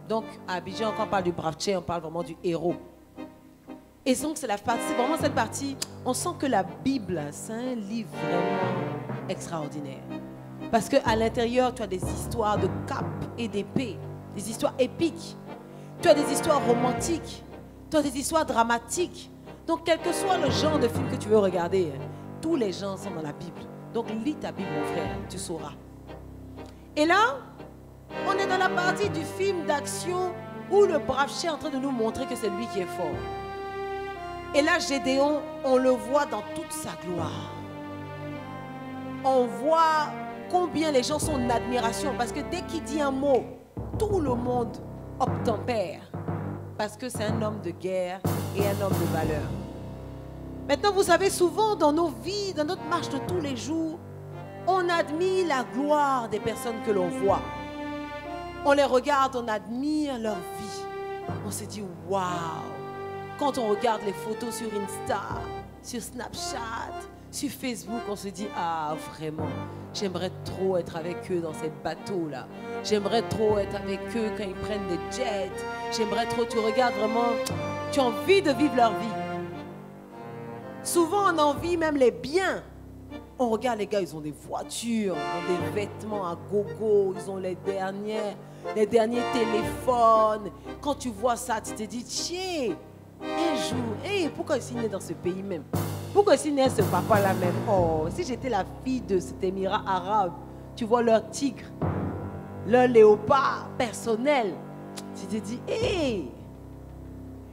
Donc, à Abidjan, quand on parle du brave Tché, on parle vraiment du héros. Et donc, c'est vraiment cette partie, on sent que la Bible, c'est un livre vraiment extraordinaire. Parce qu'à l'intérieur, tu as des histoires de cap et d'épée, des histoires épiques. Tu as des histoires romantiques, tu as des histoires dramatiques. Donc, quel que soit le genre de film que tu veux regarder, tous les gens sont dans la Bible. Donc, lis ta Bible, mon frère, tu sauras. Et là, on est dans la partie du film d'action où le brave Tché est en train de nous montrer que c'est lui qui est fort. Et là, Gédéon, on le voit dans toute sa gloire. On voit combien les gens sont en admiration. Parce que dès qu'il dit un mot, tout le monde obtempère. Parce que c'est un homme de guerre et un homme de valeur. Maintenant, vous savez, souvent dans nos vies, dans notre marche de tous les jours, on admire la gloire des personnes que l'on voit. On les regarde, on admire leur vie. On se dit, waouh! Quand on regarde les photos sur Insta, sur Snapchat, sur Facebook, on se dit, ah vraiment, j'aimerais trop être avec eux dans ces bateaux-là. J'aimerais trop être avec eux quand ils prennent des jets. J'aimerais trop, tu regardes vraiment, tu as envie de vivre leur vie. Souvent, on envie même les biens. On regarde les gars, ils ont des voitures, ils ont des vêtements à gogo, ils ont les derniers téléphones. Quand tu vois ça, tu te dis, tiens, un jour, hey, pourquoi je suis née dans ce pays même? Pourquoi je suis née ce papa-là même? Oh, si j'étais la fille de cet émirat arabe, tu vois leur tigre, leur léopard personnel, tu te dis, hey!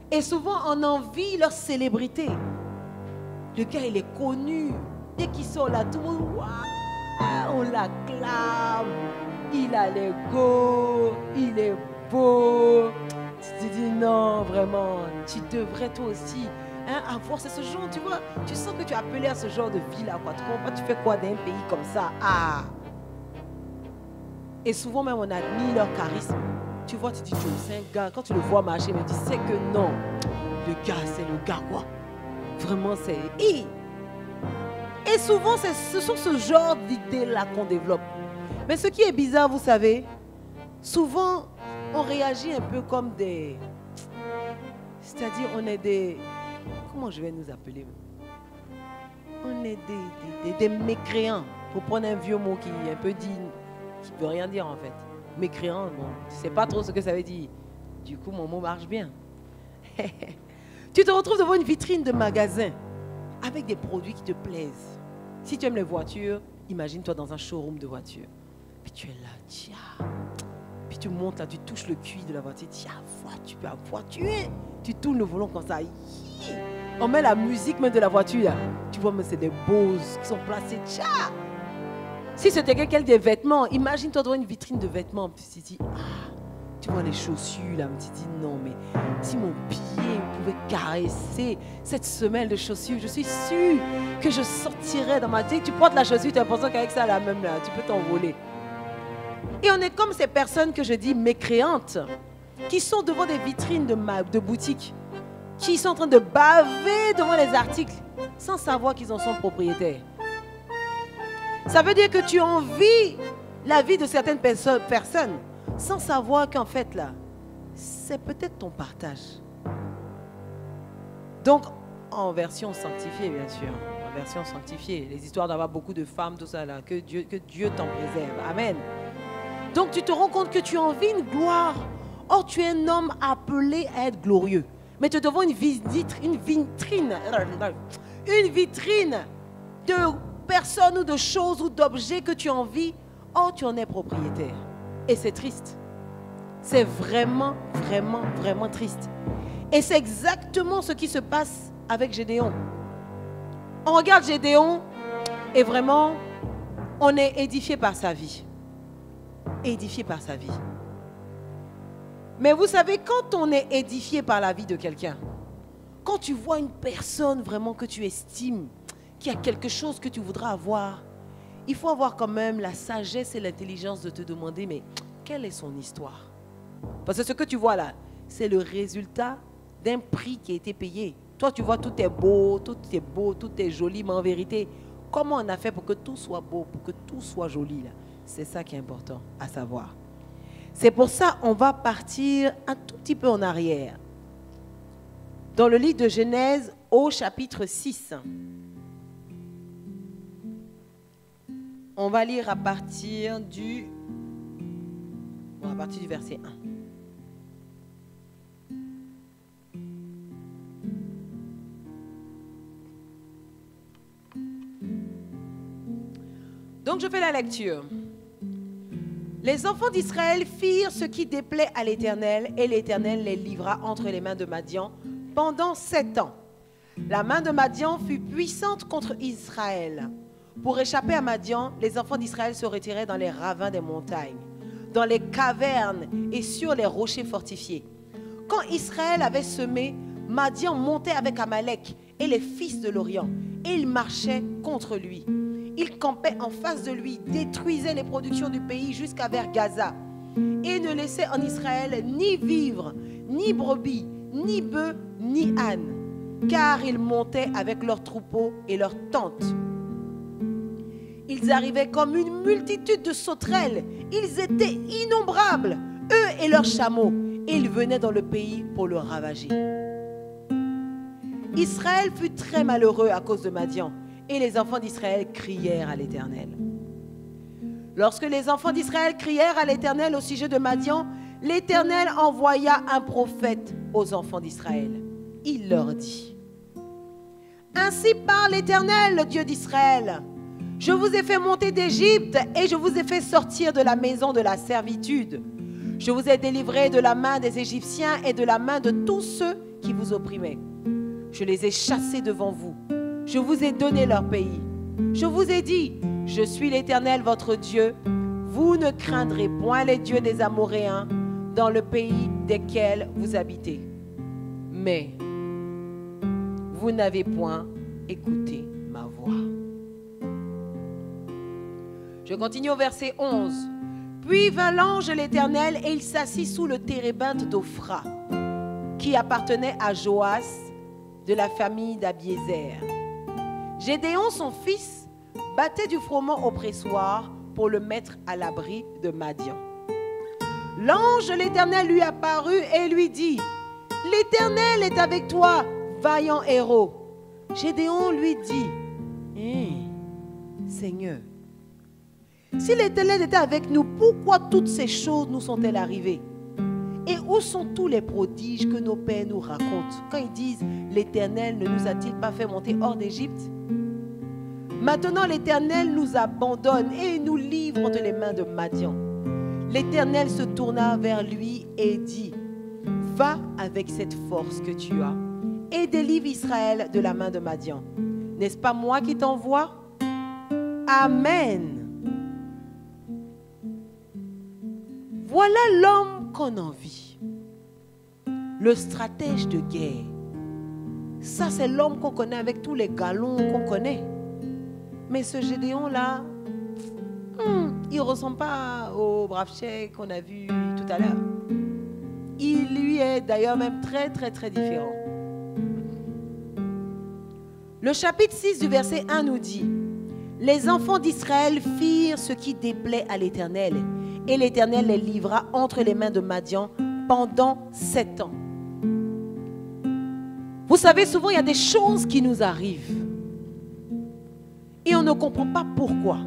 Et souvent, on envie leur célébrité. Le gars, il est connu. Dès qu'il sort là, tout le monde, waouh, on l'acclame. Il a l'ego, il est beau. Tu te dis non, vraiment, tu devrais toi aussi avoir ce genre, tu vois. Tu sens que tu es appelé à ce genre de vie-là, quoi. Tu comprends pas, tu fais quoi d'un pays comme ça? Ah! Et souvent même, on admire leur charisme. Tu vois, tu dis, Joe, c'est un gars. Quand tu le vois marcher, mais tu sais que non, le gars, c'est le gars, quoi. Vraiment, c'est... Et souvent, ce sont ce genre d'idées-là qu'on développe. Mais ce qui est bizarre, vous savez, souvent, on réagit un peu comme des... C'est-à-dire, on est des... Comment je vais nous appeler? On est des mécréants. Pour prendre un vieux mot qui est un peu dit, qui ne veut rien dire en fait. Mécréant, bon, tu ne sais pas trop ce que ça veut dire. Du coup, mon mot marche bien. Tu te retrouves devant une vitrine de magasin avec des produits qui te plaisent. Si tu aimes les voitures, imagine-toi dans un showroom de voitures. Puis tu es là, tiens. Puis tu montes là, tu touches le cuir de la voiture. Tiens, voiture. Tu tournes le volant comme ça. On met la musique même de la voiture là. Tu vois, mais c'est des Bose qui sont placés. Tiens. Si c'était quelqu'un des vêtements, imagine-toi devant une vitrine de vêtements. Puis tu te dis, ah, tu vois les chaussures là. Tu te dis, non, mais si mon pied pouvait caresser cette semelle de chaussures, je suis sûre que je sortirais dans ma tête. Tu portes la chaussure, tu as l'impression qu'avec ça, la même là, tu peux t'envoler. Et on est comme ces personnes que je dis mécréantes, qui sont devant des vitrines de boutiques, qui sont en train de baver devant les articles, sans savoir qu'ils en sont propriétaires. Ça veut dire que tu envies la vie de certaines personnes sans savoir qu'en fait là, c'est peut-être ton partage. Donc, en version sanctifiée bien sûr, en version sanctifiée, les histoires d'avoir beaucoup de femmes, tout ça là, que Dieu t'en préserve. Amen. Donc tu te rends compte que tu envies une gloire. Or tu es un homme appelé à être glorieux. Mais tu es devant une vitrine de personnes ou de choses ou d'objets que tu envies. Or tu en es propriétaire. Et c'est triste. C'est vraiment, vraiment, vraiment triste. Et c'est exactement ce qui se passe avec Gédéon. On regarde Gédéon et vraiment, on est édifié par sa vie. Édifié par sa vie. Mais vous savez, quand on est édifié par la vie de quelqu'un, quand tu vois une personne vraiment que tu estimes, qui a quelque chose que tu voudras avoir, il faut avoir quand même la sagesse et l'intelligence de te demander, mais quelle est son histoire? Parce que ce que tu vois là, c'est le résultat d'un prix qui a été payé. Toi, tu vois, tout est beau, tout est joli, mais en vérité, comment on a fait pour que tout soit beau, pour que tout soit joli là? C'est ça qui est important à savoir. C'est pour ça qu'on va partir un tout petit peu en arrière. Dans le livre de Genèse au chapitre 6. On va lire à partir du verset 1. Donc je fais la lecture. Les enfants d'Israël firent ce qui déplaît à l'Éternel, et l'Éternel les livra entre les mains de Madian pendant 7 ans. La main de Madian fut puissante contre Israël. Pour échapper à Madian, les enfants d'Israël se retiraient dans les ravins des montagnes, dans les cavernes et sur les rochers fortifiés. Quand Israël avait semé, Madian montait avec Amalek et les fils de l'Orient, et ils marchaient contre lui. Il campait en face de lui, détruisait les productions du pays jusqu'à vers Gaza, et ne laissait en Israël ni vivre, ni brebis, ni bœufs, ni ânes, car ils montaient avec leurs troupeaux et leurs tentes. Ils arrivaient comme une multitude de sauterelles, ils étaient innombrables, eux et leurs chameaux, et ils venaient dans le pays pour le ravager. Israël fut très malheureux à cause de Madian, et les enfants d'Israël crièrent à l'Éternel. Lorsque les enfants d'Israël crièrent à l'Éternel au sujet de Madian, l'Éternel envoya un prophète aux enfants d'Israël. Il leur dit: Ainsi parle l'Éternel, le Dieu d'Israël. Je vous ai fait monter d'Égypte et je vous ai fait sortir de la maison de la servitude. Je vous ai délivré de la main des Égyptiens et de la main de tous ceux qui vous opprimaient. Je les ai chassés devant vous. Je vous ai donné leur pays. Je vous ai dit, je suis l'Éternel votre Dieu. Vous ne craindrez point les dieux des Amoréens dans le pays desquels vous habitez. Mais vous n'avez point écouté ma voix. Je continue au verset 11. Puis vint l'ange de l'Éternel et il s'assit sous le térébinthe d'Ophra, qui appartenait à Joas de la famille d'Abiézer. Gédéon, son fils, battait du froment au pressoir pour le mettre à l'abri de Madian. L'ange de l'Éternel lui apparut et lui dit: L'Éternel est avec toi, vaillant héros. Gédéon lui dit: Seigneur, si l'Éternel était avec nous, pourquoi toutes ces choses nous sont-elles arrivées? Et où sont tous les prodiges que nos pères nous racontent quand ils disent: l'Éternel ne nous a-t-il pas fait monter hors d'Égypte? Maintenant l'Éternel nous abandonne et nous livre entre les mains de Madian. L'Éternel se tourna vers lui et dit: Va avec cette force que tu as et délivre Israël de la main de Madian. N'est-ce pas moi qui t'envoie? Amen. Voilà l'homme qu'on envie. Le stratège de guerre. Ça, c'est l'homme qu'on connaît avec tous les galons qu'on connaît. Mais ce Gédéon-là, il ne ressemble pas au brave chef qu'on a vu tout à l'heure. Il lui est d'ailleurs même très, très, très différent. Le chapitre 6 du verset 1 nous dit: les enfants d'Israël firent ce qui déplaît à l'Éternel, et l'Éternel les livra entre les mains de Madian pendant 7 ans. Vous savez, souvent il y a des choses qui nous arrivent et on ne comprend pas pourquoi.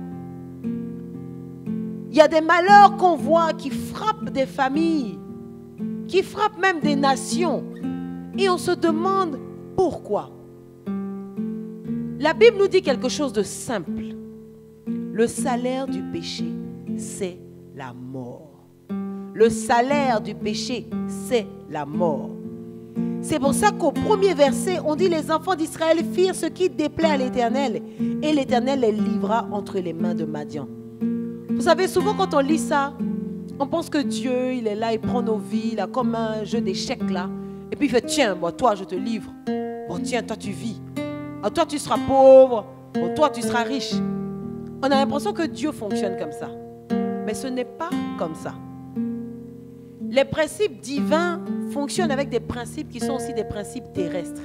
Il y a des malheurs qu'on voit qui frappent des familles, qui frappent même des nations, et on se demande pourquoi. La Bible nous dit quelque chose de simple. Le salaire du péché, c'est la mort. Le salaire du péché, c'est la mort. C'est pour ça qu'au premier verset, on dit: les enfants d'Israël firent ce qui déplaît à l'Éternel, et l'Éternel les livra entre les mains de Madian. Vous savez, souvent quand on lit ça, on pense que Dieu, il est là, il prend nos vies, là, comme un jeu d'échecs, là. Et puis il fait: tiens, bon, toi, je te livre. Bon, tiens, toi, tu vis. Oh, toi, tu seras pauvre. Bon, toi, tu seras riche. On a l'impression que Dieu fonctionne comme ça. Mais ce n'est pas comme ça. Les principes divins fonctionnent avec des principes qui sont aussi des principes terrestres.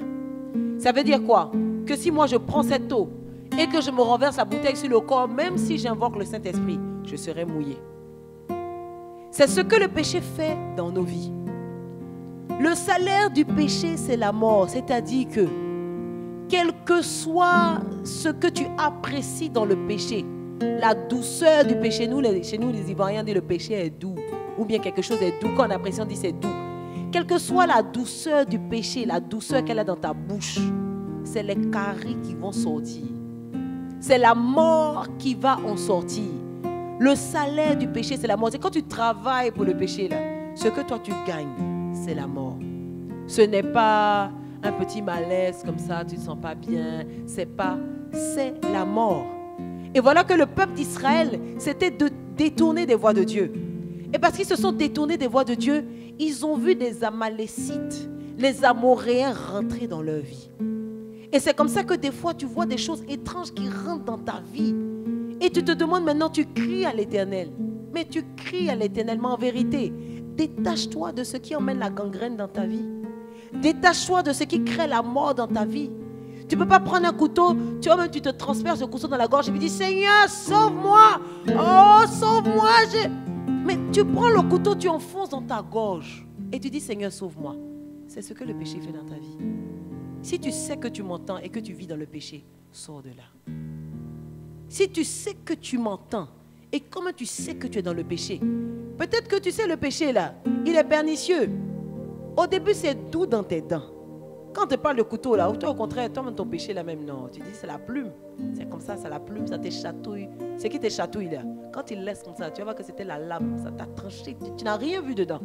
Ça veut dire quoi? Que si moi je prends cette eau et que je me renverse la bouteille sur le corps, même si j'invoque le Saint-Esprit, je serai mouillé. C'est ce que le péché fait dans nos vies. Le salaire du péché, c'est la mort. C'est-à-dire que, quel que soit ce que tu apprécies dans le péché, la douceur du péché, chez nous les Ivoiriens, on dit le péché est doux. Ou bien quelque chose est doux. Quand on apprécie, on dit c'est doux. Quelle que soit la douceur du péché, la douceur qu'elle a dans ta bouche, c'est les caries qui vont sortir. C'est la mort qui va en sortir. Le salaire du péché, c'est la mort. C'est quand tu travailles pour le péché, là, ce que toi tu gagnes, c'est la mort. Ce n'est pas un petit malaise comme ça, tu ne te sens pas bien. C'est la mort. Et voilà que le peuple d'Israël s'était détourné des voies de Dieu. Et parce qu'ils se sont détournés des voies de Dieu, ils ont vu des Amalécites, les Amoréens rentrer dans leur vie. Et c'est comme ça que des fois tu vois des choses étranges qui rentrent dans ta vie. Et tu te demandes maintenant, tu cries à l'Éternel. Mais tu cries à l'Éternel, mais en vérité, détache-toi de ce qui emmène la gangrène dans ta vie. Détache-toi de ce qui crée la mort dans ta vie. Tu ne peux pas prendre un couteau, tu te transperces le couteau dans la gorge et puis dis: Seigneur, sauve-moi. Oh, sauve-moi. Mais tu prends le couteau, tu enfonces dans ta gorge et tu dis: Seigneur, sauve-moi. C'est ce que le péché fait dans ta vie. Si tu sais que tu m'entends et que tu vis dans le péché, sors de là. Si tu sais que tu m'entends et comment tu sais que tu es dans le péché, peut-être que tu sais le péché là, il est pernicieux. Au début, c'est doux dans tes dents. Quand tu parles de couteau là, toi au contraire, toi ton péché là même, non. Tu dis c'est la plume. C'est comme ça, c'est la plume, ça te chatouille. C'est qui te chatouille là? Quand il laisse comme ça, tu vas voir que c'était la lame, ça t'a tranché, tu n'as rien vu dedans.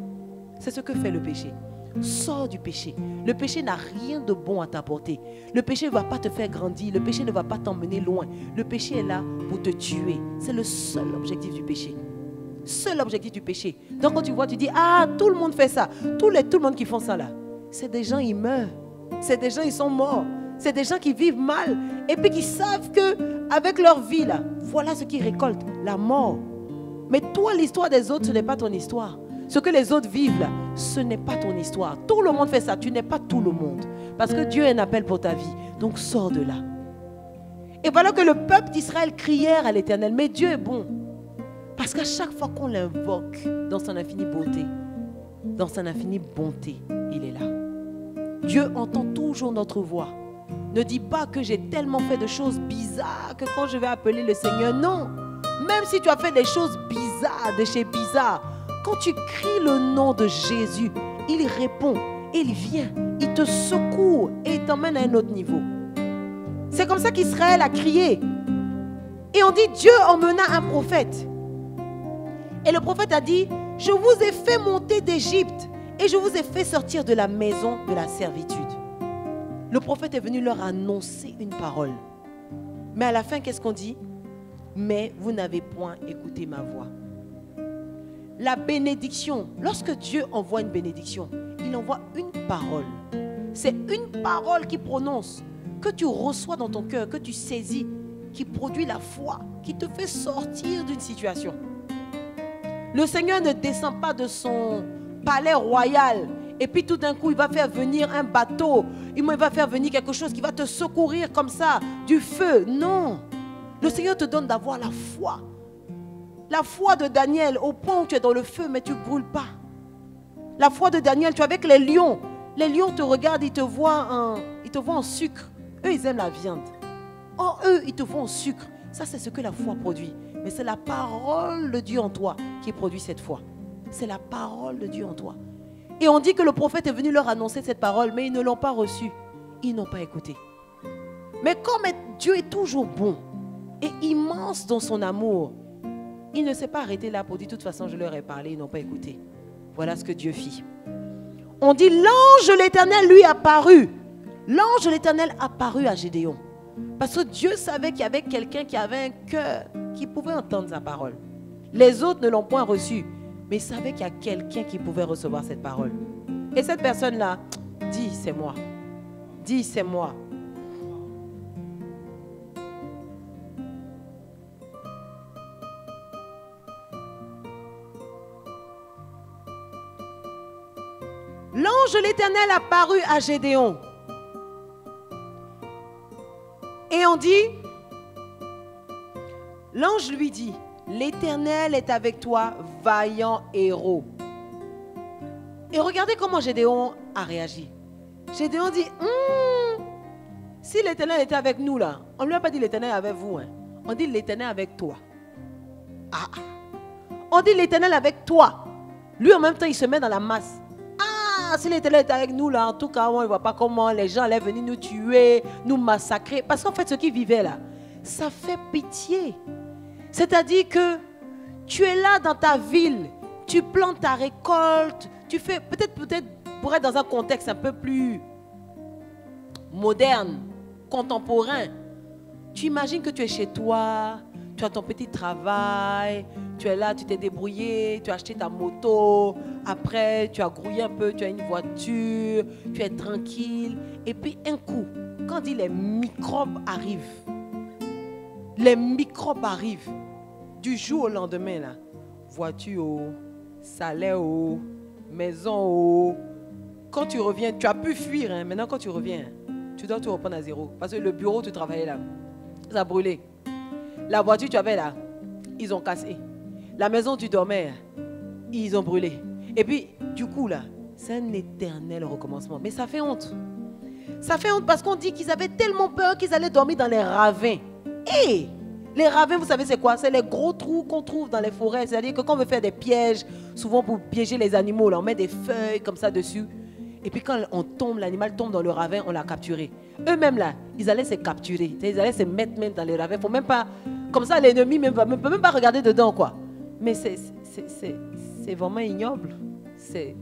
C'est ce que fait le péché. Sors du péché. Le péché n'a rien de bon à t'apporter. Le péché ne va pas te faire grandir. Le péché ne va pas t'emmener loin. Le péché est là pour te tuer. C'est le seul objectif du péché. Seul objectif du péché. Donc quand tu vois, tu dis: ah, tout le monde fait ça. Tout le monde qui font ça là, c'est des gens, ils meurent. C'est des gens, ils sont morts. C'est des gens qui vivent mal. Et puis qui savent qu'avec leur vie là, voilà ce qu'ils récoltent, la mort. Mais toi, l'histoire des autres, ce n'est pas ton histoire. Ce que les autres vivent là, ce n'est pas ton histoire. Tout le monde fait ça, tu n'es pas tout le monde. Parce que Dieu a un appel pour ta vie. Donc sors de là. Et voilà que le peuple d'Israël crièrent à l'Éternel. Mais Dieu est bon. Parce qu'à chaque fois qu'on l'invoque dans son infinie beauté, dans son infinie bonté, il est là. Dieu entend toujours notre voix. Ne dis pas que j'ai tellement fait de choses bizarres que quand je vais appeler le Seigneur, non. Même si tu as fait des choses bizarres, de chez bizarres, quand tu cries le nom de Jésus, il répond, il vient, il te secoue et il t'emmène à un autre niveau. C'est comme ça qu'Israël a crié. Et on dit: Dieu emmena un prophète. Et le prophète a dit: je vous ai fait monter d'Égypte et je vous ai fait sortir de la maison de la servitude. Le prophète est venu leur annoncer une parole. Mais à la fin, qu'est-ce qu'on dit? Mais vous n'avez point écouté ma voix. la bénédiction, lorsque Dieu envoie une bénédiction, il envoie une parole. C'est une parole qu'il prononce, que tu reçois dans ton cœur, que tu saisis, qui produit la foi, qui te fait sortir d'une situation. Le Seigneur ne descend pas de son palais royal et puis tout d'un coup il va faire venir un bateau, il va faire venir quelque chose qui va te secourir comme ça, du feu. Non, le Seigneur te donne d'avoir la foi. La foi de Daniel au point où tu es dans le feu mais tu ne brûles pas. La foi de Daniel, tu es avec les lions. Les lions te regardent, ils te voient en sucre. Eux, ils aiment la viande. Or, eux, ils te font en sucre. Ça, c'est ce que la foi produit. Mais c'est la parole de Dieu en toi qui produit cette foi. C'est la parole de Dieu en toi. Et on dit que le prophète est venu leur annoncer cette parole, mais ils ne l'ont pas reçue. Ils n'ont pas écouté. Mais comme Dieu est toujours bon et immense dans son amour, il ne s'est pas arrêté là pour dire, de toute façon, je leur ai parlé, ils n'ont pas écouté. Voilà ce que Dieu fit. On dit, l'ange de l'Éternel lui apparut. L'ange de l'Éternel apparut à Gédéon. Parce que Dieu savait qu'il y avait quelqu'un qui avait un cœur qui pouvait entendre sa parole. Les autres ne l'ont point reçu, mais il savait qu'il y a quelqu'un qui pouvait recevoir cette parole. Et cette personne-là dit, c'est moi. Dit, c'est moi. L'ange de l'Éternel apparut à Gédéon. Et on dit, l'ange lui dit, l'Éternel est avec toi, vaillant héros. Et regardez comment Gédéon a réagi. Gédéon dit, si l'Éternel était avec nous là, on ne lui a pas dit l'Éternel est avec vous. Hein. On dit l'Éternel avec toi. Ah. On dit l'Éternel avec toi. Lui en même temps, il se met dans la masse. Si l'Éternel est avec nous là, en tout cas, on ne voit pas comment les gens allaient venir nous tuer, nous massacrer. Parce qu'en fait, ce qui vivait là, ça fait pitié. C'est-à-dire que tu es là dans ta ville, tu plantes ta récolte, tu fais peut-être pour être dans un contexte un peu plus moderne, contemporain. Tu imagines que tu es chez toi, tu as ton petit travail, tu es là, tu t'es débrouillé, tu as acheté ta moto, après tu as grouillé un peu, tu as une voiture, tu es tranquille. Et puis un coup, quand dit les microbes arrivent, du jour au lendemain, là, voiture, salaire, maison, quand tu reviens, tu as pu fuir, hein, maintenant quand tu reviens, tu dois tout reprendre à zéro. Parce que le bureau, tu travaillais là, ça a brûlé. La voiture, tu avais là, ils ont cassé. La maison, tu dormais, ils ont brûlé. Et puis, du coup, là, c'est un éternel recommencement. Mais ça fait honte. Ça fait honte parce qu'on dit qu'ils avaient tellement peur qu'ils allaient dormir dans les ravins. Et les ravins, vous savez, c'est quoi? C'est les gros trous qu'on trouve dans les forêts. C'est-à-dire que quand on veut faire des pièges, souvent pour piéger les animaux, là, on met des feuilles comme ça dessus. Et puis quand on tombe, l'animal tombe dans le ravin, on l'a capturé. Eux-mêmes là, ils allaient se capturer. Ils allaient se mettre même dans le ravin. Faut même pas, comme ça l'ennemi ne peut même pas regarder dedans quoi. Mais c'est vraiment ignoble. C'est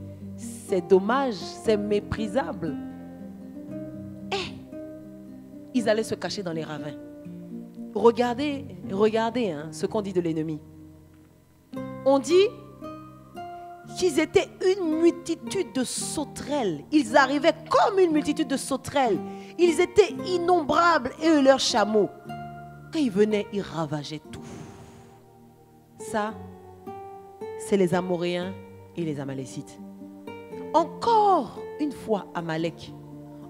dommage, c'est méprisable. Et ils allaient se cacher dans les ravins. Regardez hein, ce qu'on dit de l'ennemi. On dit qu'ils étaient une multitude de sauterelles. Ils arrivaient comme une multitude de sauterelles. Ils étaient innombrables et leurs chameaux. Quand ils venaient, ils ravageaient tout. Ça, c'est les Amoréens et les Amalécites. Encore une fois Amalek.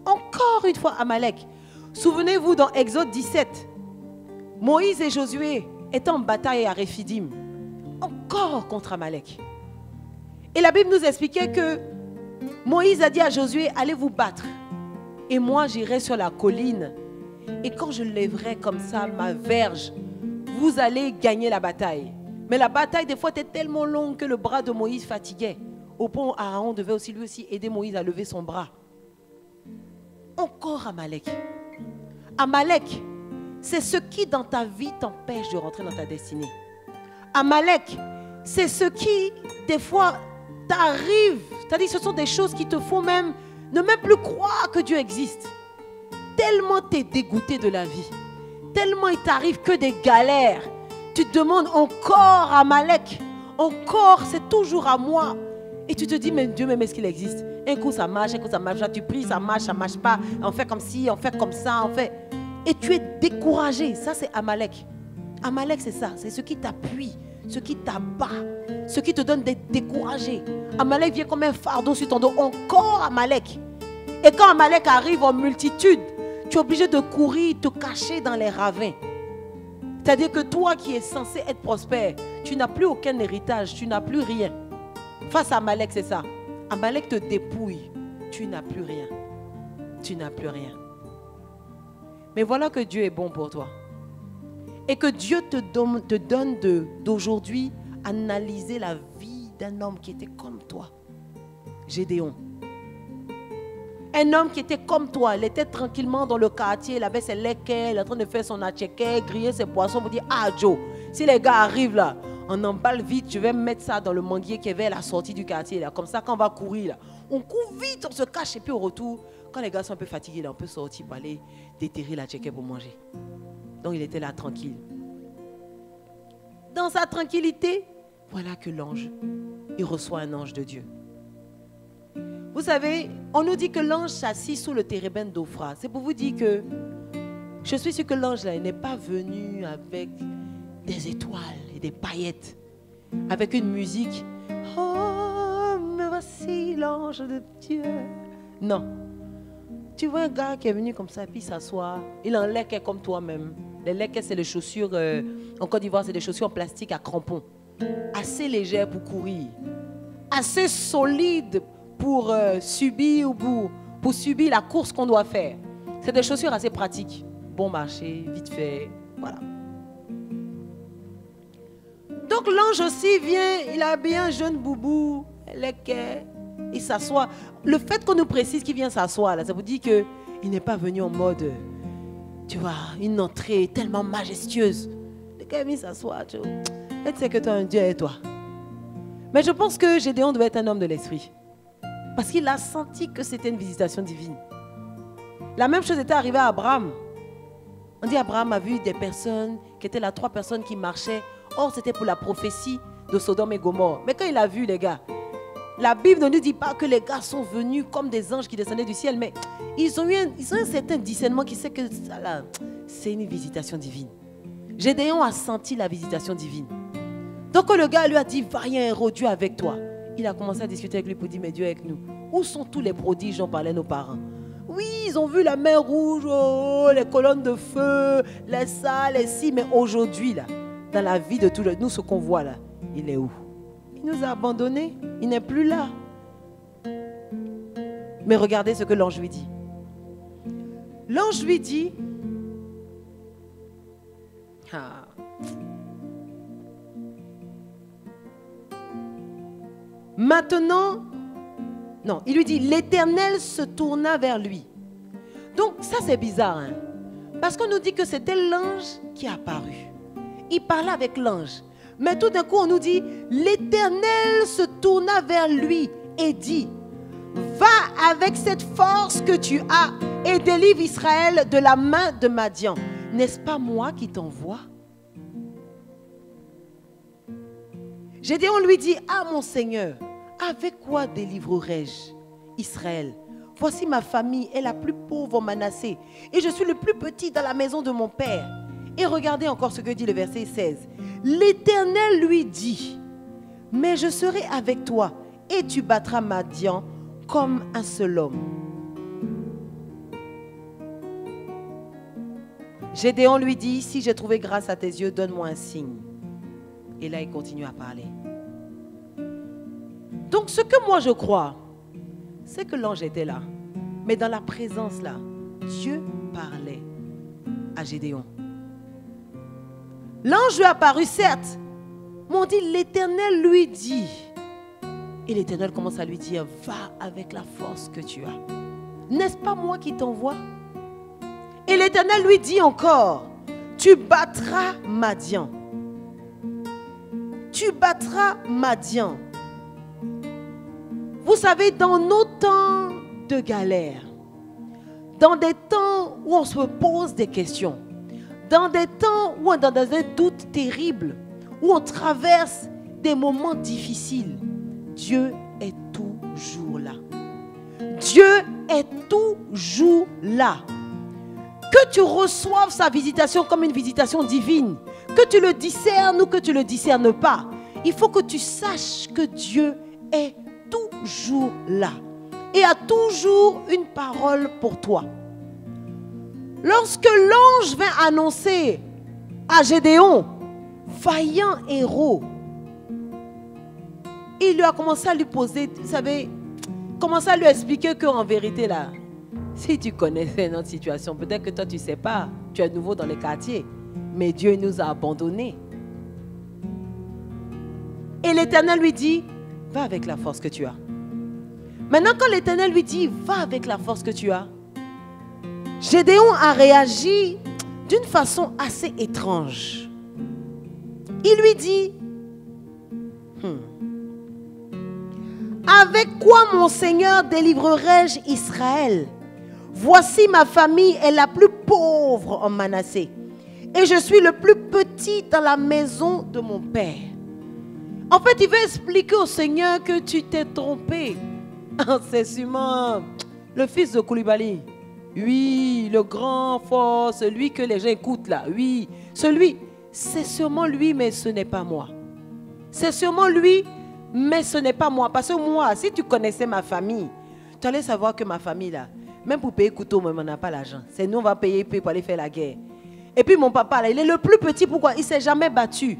Encore une fois Amalek. Souvenez-vous dans Exode 17, Moïse et Josué étaient en bataille à Réphidim. Encore contre Amalek. Et la Bible nous expliquait que Moïse a dit à Josué, allez vous battre. Et moi, j'irai sur la colline. Et quand je lèverai comme ça ma verge, vous allez gagner la bataille. Mais la bataille, des fois, était tellement longue que le bras de Moïse fatiguait. Au point où Aaron devait aussi lui aussi aider Moïse à lever son bras. Encore Amalek. Amalek, c'est ce qui dans ta vie t'empêche de rentrer dans ta destinée. Amalek, c'est ce qui, des fois, t'arrive. C'est-à-dire ce sont des choses qui te font même ne même plus croire que Dieu existe. Tellement tu es dégoûté de la vie. Tellement il t'arrive que des galères. Tu te demandes encore Amalek. Encore, c'est toujours à moi. Et tu te dis, mais Dieu, même est-ce qu'il existe? Un coup ça marche, un coup ça marche. Là, tu pries, ça marche pas. On fait comme ci, on fait comme ça, on fait. Et tu es découragé. Ça, c'est Amalek. Amalek, c'est ça. C'est ce qui t'appuie, ce qui t'abat, ce qui te donne d'être découragé. Amalek vient comme un fardeau sur ton dos. Encore Amalek. Et quand Amalek arrive en multitude, tu es obligé de courir, te cacher dans les ravins. C'est-à-dire que toi qui es censé être prospère, tu n'as plus aucun héritage, tu n'as plus rien. Face à Amalek, c'est ça. Amalek te dépouille. Tu n'as plus rien. Tu n'as plus rien. Mais voilà que Dieu est bon pour toi. Et que Dieu te donne d'aujourd'hui analyser la vie d'un homme qui était comme toi. Gédéon. Un homme qui était comme toi. Il était tranquillement dans le quartier. Il avait ses lequets. Il est en train de faire son atchéké, griller ses poissons pour dire, ah Joe, si les gars arrivent là, on emballe vite, je vais mettre ça dans le manguier qui est vers la sortie du quartier. Là. Comme ça, quand on va courir, là, on court vite, on se cache. Et puis au retour, quand les gars sont un peu fatigués, là, on peut sortir pour aller déterrer la tchéké pour manger. Donc il était là tranquille. Dans sa tranquillité, voilà que l'ange, il reçoit un ange de Dieu. Vous savez, on nous dit que l'ange s'assit sous le térébinthe d'Ophra. C'est pour vous dire que je suis sûr que l'ange là, il n'est pas venu avec des étoiles et des paillettes, avec une musique. Oh, me voici l'ange de Dieu. Non. Tu vois un gars qui est venu comme ça, puis s'assoit, il en lèque comme toi-même. Les leques, c'est les chaussures, en Côte d'Ivoire, c'est des chaussures en plastique à crampons. Assez légères pour courir. Assez solides pour subir la course qu'on doit faire. C'est des chaussures assez pratiques. Bon marché, vite fait, voilà. Donc l'ange aussi vient, il a bien un jeune boubou, il s'assoit. Le fait qu'on nous précise qu'il vient s'asseoir, là, ça vous dit qu'il n'est pas venu en mode, tu vois, une entrée tellement majestueuse. Le gars est venu s'asseoir, tu sais que tu as un Dieu et toi. Mais je pense que Gédéon devait être un homme de l'esprit. Parce qu'il a senti que c'était une visitation divine. La même chose était arrivée à Abraham. On dit Abraham a vu des personnes qui étaient là, 3 personnes qui marchaient. Or, c'était pour la prophétie de Sodome et Gomorrhe. Mais quand il a vu les gars, la Bible ne nous dit pas que les gars sont venus comme des anges qui descendaient du ciel, mais ils ont un certain discernement qui sait que ça, là, c'est une visitation divine. Gédéon a senti la visitation divine. Donc quand le gars lui a dit, va, il y a un héros, Dieu avec toi. Il a commencé à discuter avec lui pour dire, mais Dieu est avec nous. Où sont tous les prodiges dont parlaient nos parents? Oui, ils ont vu la mer rouge, oh, les colonnes de feu, les salles, les ci, mais aujourd'hui, là, dans la vie de tous nous, ce qu'on voit là, il est où? Il nous a abandonnés, il n'est plus là. Mais regardez ce que l'ange lui dit. L'ange lui dit, maintenant, non, il lui dit, l'Éternel se tourna vers lui. Donc ça c'est bizarre, hein? Parce qu'on nous dit que c'était l'ange qui est apparu. Il parlait avec l'ange. Mais tout d'un coup on nous dit, l'Éternel se tourna vers lui et dit, va avec cette force que tu as et délivre Israël de la main de Madian. N'est-ce pas moi qui t'envoie? Gédéon lui dit, ah mon Seigneur, avec quoi délivrerai-je Israël? Voici ma famille est la plus pauvre en Manassé et je suis le plus petit dans la maison de mon père. Et regardez encore ce que dit le verset 16. L'Éternel lui dit, mais je serai avec toi et tu battras Madian comme un seul homme. Gédéon lui dit, si j'ai trouvé grâce à tes yeux, donne-moi un signe. Et là, il continue à parler. Donc, ce que moi je crois, c'est que l'ange était là. Mais dans la présence là, Dieu parlait à Gédéon. L'ange lui est apparu, certes. Mais on dit, l'Éternel lui dit. Et l'Éternel commence à lui dire, va avec la force que tu as. N'est-ce pas moi qui t'envoie? Et l'Éternel lui dit encore, tu battras Madian. Tu battras Madian. Vous savez, dans nos temps de galère, dans des temps où on se pose des questions, dans des temps où on est dans un doute terrible, où on traverse des moments difficiles, Dieu est toujours là. Dieu est toujours là. Que tu reçoives sa visitation comme une visitation divine, que tu le discernes ou que tu ne le discernes pas, il faut que tu saches que Dieu est toujours là et a toujours une parole pour toi. Lorsque l'ange vint annoncer à Gédéon, vaillant héros, il lui a commencé à lui poser, vous savez, commencé à lui expliquer qu'en vérité là, si tu connaissais notre situation, peut-être que toi tu ne sais pas, tu es nouveau dans les quartiers, mais Dieu nous a abandonnés. Et l'Éternel lui dit, va avec la force que tu as. Maintenant quand l'Éternel lui dit, va avec la force que tu as, Gédéon a réagi d'une façon assez étrange. Il lui dit, avec quoi mon Seigneur délivrerai-je Israël? Voici ma famille est la plus pauvre en Manassé, et je suis le plus petit dans la maison de mon père. En fait, il veut expliquer au Seigneur que tu t'es trompé. C'est sûrement le fils de Koulibaly. Oui, le grand fort, celui que les gens écoutent là. Oui, celui, c'est sûrement lui, mais ce n'est pas moi. C'est sûrement lui, mais ce n'est pas moi. Parce que moi, si tu connaissais ma famille, tu allais savoir que ma famille là, même pour payer couteau, même on n'a pas l'argent. C'est nous, on va payer pour aller faire la guerre. Et puis mon papa là, il est le plus petit. Pourquoi? Il ne s'est jamais battu.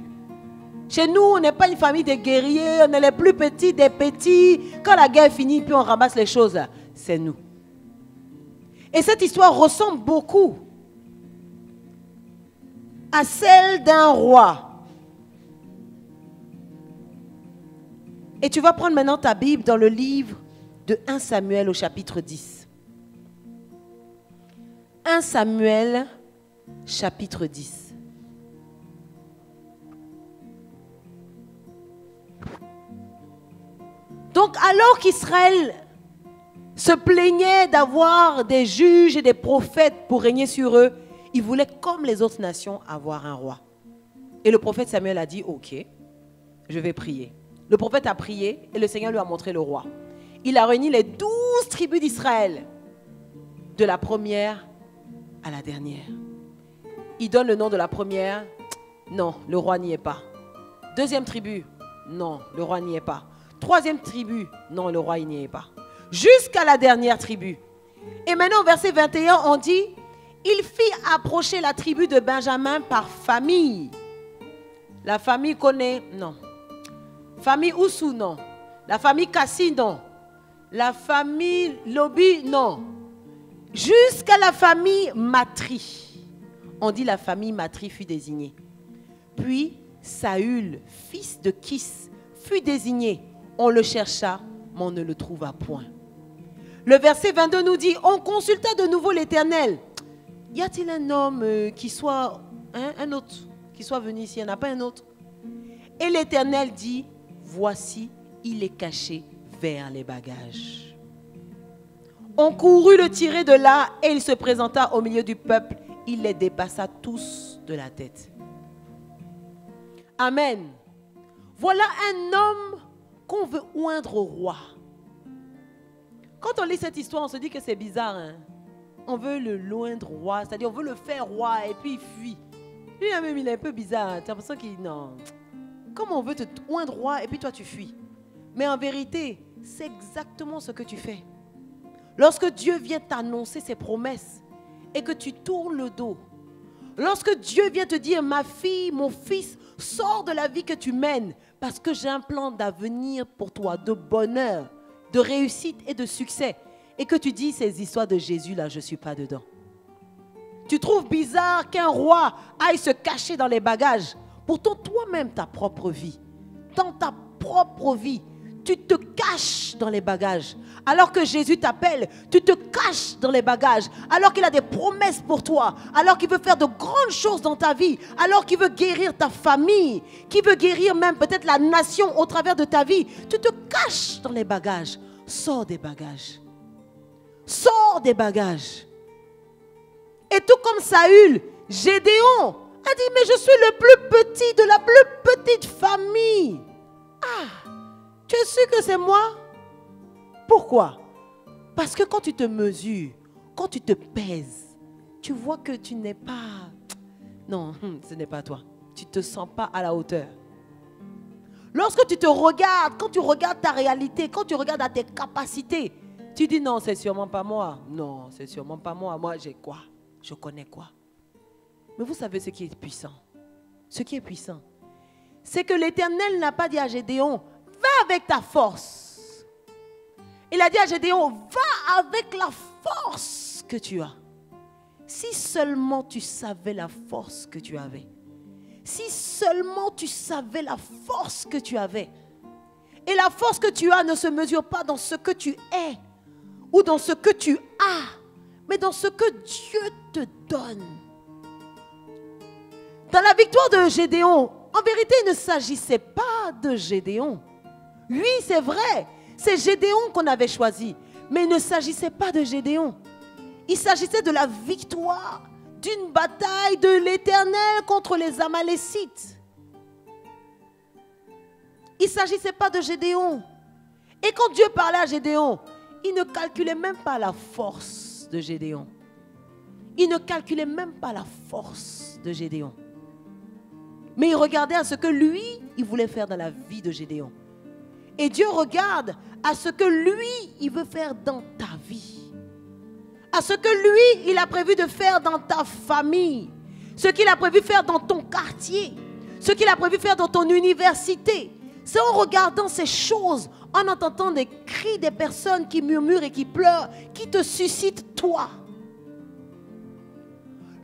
Chez nous, on n'est pas une famille de guerriers, on est les plus petits des petits. Quand la guerre finit, puis on ramasse les choses là, c'est nous. Et cette histoire ressemble beaucoup à celle d'un roi. Et tu vas prendre maintenant ta Bible dans le livre de 1 Samuel au chapitre 10. 1 Samuel, chapitre 10. Donc, alors qu'Israël se plaignait d'avoir des juges et des prophètes pour régner sur eux, ils voulaient, comme les autres nations, avoir un roi. Et le prophète Samuel a dit, ok, je vais prier. Le prophète a prié et le Seigneur lui a montré le roi. Il a réuni les 12 tribus d'Israël, de la première à la dernière. Il donne le nom de la première, non, le roi n'y est pas. Deuxième tribu, non, le roi n'y est pas. Troisième tribu, non, le roi n'y est pas. Jusqu'à la dernière tribu. Et maintenant, au verset 21, on dit, il fit approcher la tribu de Benjamin par famille. La famille connaît, non. Famille Oussou, non. La famille Kassi, non. La famille Lobi, non. Jusqu'à la famille Matri. On dit la famille Matri fut désignée. Puis Saül, fils de Kis, fut désigné. On le chercha, mais on ne le trouva point. Le verset 22 nous dit, on consulta de nouveau l'Éternel. Y a-t-il un homme qui soit, un autre, qui soit venu ici? Il n'y en a pas un autre. Et l'Éternel dit, voici, il est caché vers les bagages. On courut le tirer de là et il se présenta au milieu du peuple. Il les dépassa tous de la tête. Amen. Voilà un homme qu'on veut oindre au roi. Quand on lit cette histoire, on se dit que c'est bizarre. Hein? On veut le oindre roi, c'est-à-dire on veut le faire roi et puis il fuit. Lui-même, il est un peu bizarre. Tu as l'impression qu'il... Non. Comment on veut te oindre roi et puis toi tu fuis? Mais en vérité, c'est exactement ce que tu fais. Lorsque Dieu vient t'annoncer ses promesses et que tu tournes le dos, lorsque Dieu vient te dire, ma fille, mon fils, sors de la vie que tu mènes parce que j'ai un plan d'avenir pour toi, de bonheur, de réussite et de succès, et que tu dis ces histoires de Jésus là, je ne suis pas dedans. Tu trouves bizarre qu'un roi aille se cacher dans les bagages. Pourtant, toi-même, ta propre vie, dans ta propre vie, tu te caches dans les bagages. Alors que Jésus t'appelle, tu te caches dans les bagages. Alors qu'il a des promesses pour toi. Alors qu'il veut faire de grandes choses dans ta vie. Alors qu'il veut guérir ta famille. Qu'il veut guérir même peut-être la nation au travers de ta vie. Tu te caches dans les bagages. Sors des bagages. Sors des bagages. Et tout comme Saül, Gédéon a dit, mais je suis le plus petit de la plus petite famille. Ah, tu es sûr que c'est moi? Pourquoi? Parce que quand tu te mesures, quand tu te pèses, tu vois que tu n'es pas... Non, ce n'est pas toi. Tu ne te sens pas à la hauteur. Lorsque tu te regardes, quand tu regardes ta réalité, quand tu regardes à tes capacités, tu dis non, c'est sûrement pas moi. Non, c'est sûrement pas moi. Moi, j'ai quoi? Je connais quoi? Mais vous savez ce qui est puissant? Ce qui est puissant, c'est que l'Éternel n'a pas dit à Gédéon, va avec ta force. Il a dit à Gédéon, va avec la force que tu as. Si seulement tu savais la force que tu avais. Si seulement tu savais la force que tu avais. Et la force que tu as ne se mesure pas dans ce que tu es ou dans ce que tu as, mais dans ce que Dieu te donne. Dans la victoire de Gédéon, en vérité, il ne s'agissait pas de Gédéon. Lui, c'est vrai, c'est Gédéon qu'on avait choisi, mais il ne s'agissait pas de Gédéon. Il s'agissait de la victoire d'une bataille de l'Éternel contre les Amalécites. Il ne s'agissait pas de Gédéon. Et quand Dieu parlait à Gédéon, il ne calculait même pas la force de Gédéon. Il ne calculait même pas la force de Gédéon. Mais il regardait à ce que lui, il voulait faire dans la vie de Gédéon. Et Dieu regarde à ce que lui, il veut faire dans ta vie. À ce que lui, il a prévu de faire dans ta famille. Ce qu'il a prévu de faire dans ton quartier. Ce qu'il a prévu de faire dans ton université. C'est en regardant ces choses, en entendant des cris des personnes qui murmurent et qui pleurent, qui te suscitent toi.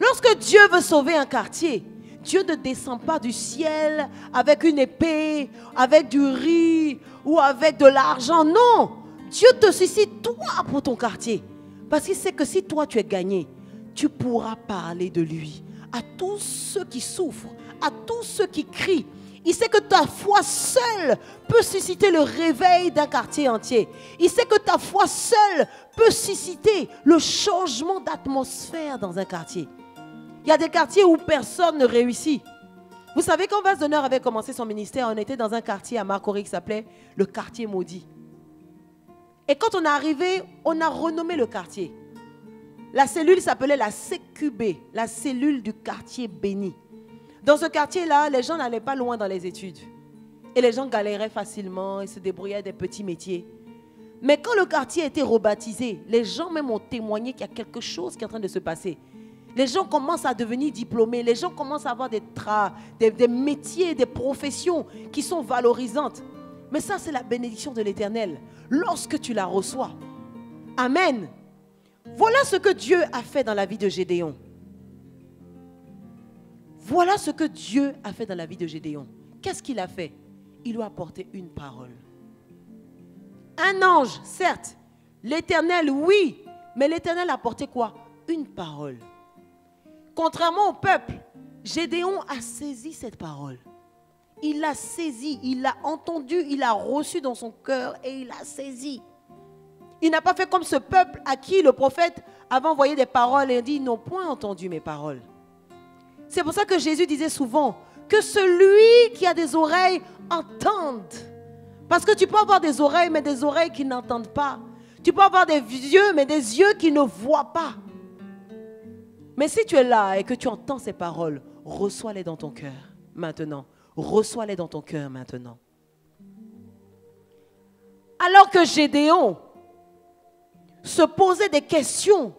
Lorsque Dieu veut sauver un quartier, Dieu ne descend pas du ciel avec une épée, avec du riz ou avec de l'argent. Non, Dieu te suscite toi pour ton quartier. Parce qu'il sait que si toi tu es gagné, tu pourras parler de lui à tous ceux qui souffrent, à tous ceux qui crient. Il sait que ta foi seule peut susciter le réveil d'un quartier entier. Il sait que ta foi seule peut susciter le changement d'atmosphère dans un quartier. Il y a des quartiers où personne ne réussit. Vous savez, quand Vase d'honneur avait commencé son ministère, on était dans un quartier à Marcory qui s'appelait le quartier maudit. Et quand on est arrivé, on a renommé le quartier. La cellule s'appelait la CQB, la cellule du quartier béni. Dans ce quartier-là, les gens n'allaient pas loin dans les études. Et les gens galéraient facilement et se débrouillaient des petits métiers. Mais quand le quartier a été rebaptisé, les gens même ont témoigné qu'il y a quelque chose qui est en train de se passer. Les gens commencent à devenir diplômés. Les gens commencent à avoir des métiers, des professions qui sont valorisantes. Mais ça, c'est la bénédiction de l'Éternel. Lorsque tu la reçois. Amen. Voilà ce que Dieu a fait dans la vie de Gédéon. Voilà ce que Dieu a fait dans la vie de Gédéon. Qu'est-ce qu'il a fait? Il lui a apporté une parole. Un ange, certes. L'Éternel, oui. Mais l'Éternel a apporté quoi? Une parole. Contrairement au peuple, Gédéon a saisi cette parole. Il l'a saisi, il l'a entendu, il l'a reçu dans son cœur et il l'a saisi. Il n'a pas fait comme ce peuple à qui le prophète avait envoyé des paroles et dit, ils n'ont point entendu mes paroles. C'est pour ça que Jésus disait souvent que celui qui a des oreilles entende. Parce que tu peux avoir des oreilles, mais des oreilles qui n'entendent pas. Tu peux avoir des yeux, mais des yeux qui ne voient pas. Mais si tu es là et que tu entends ces paroles, reçois-les dans ton cœur maintenant. Reçois-les dans ton cœur maintenant. Alors que Gédéon se posait des questions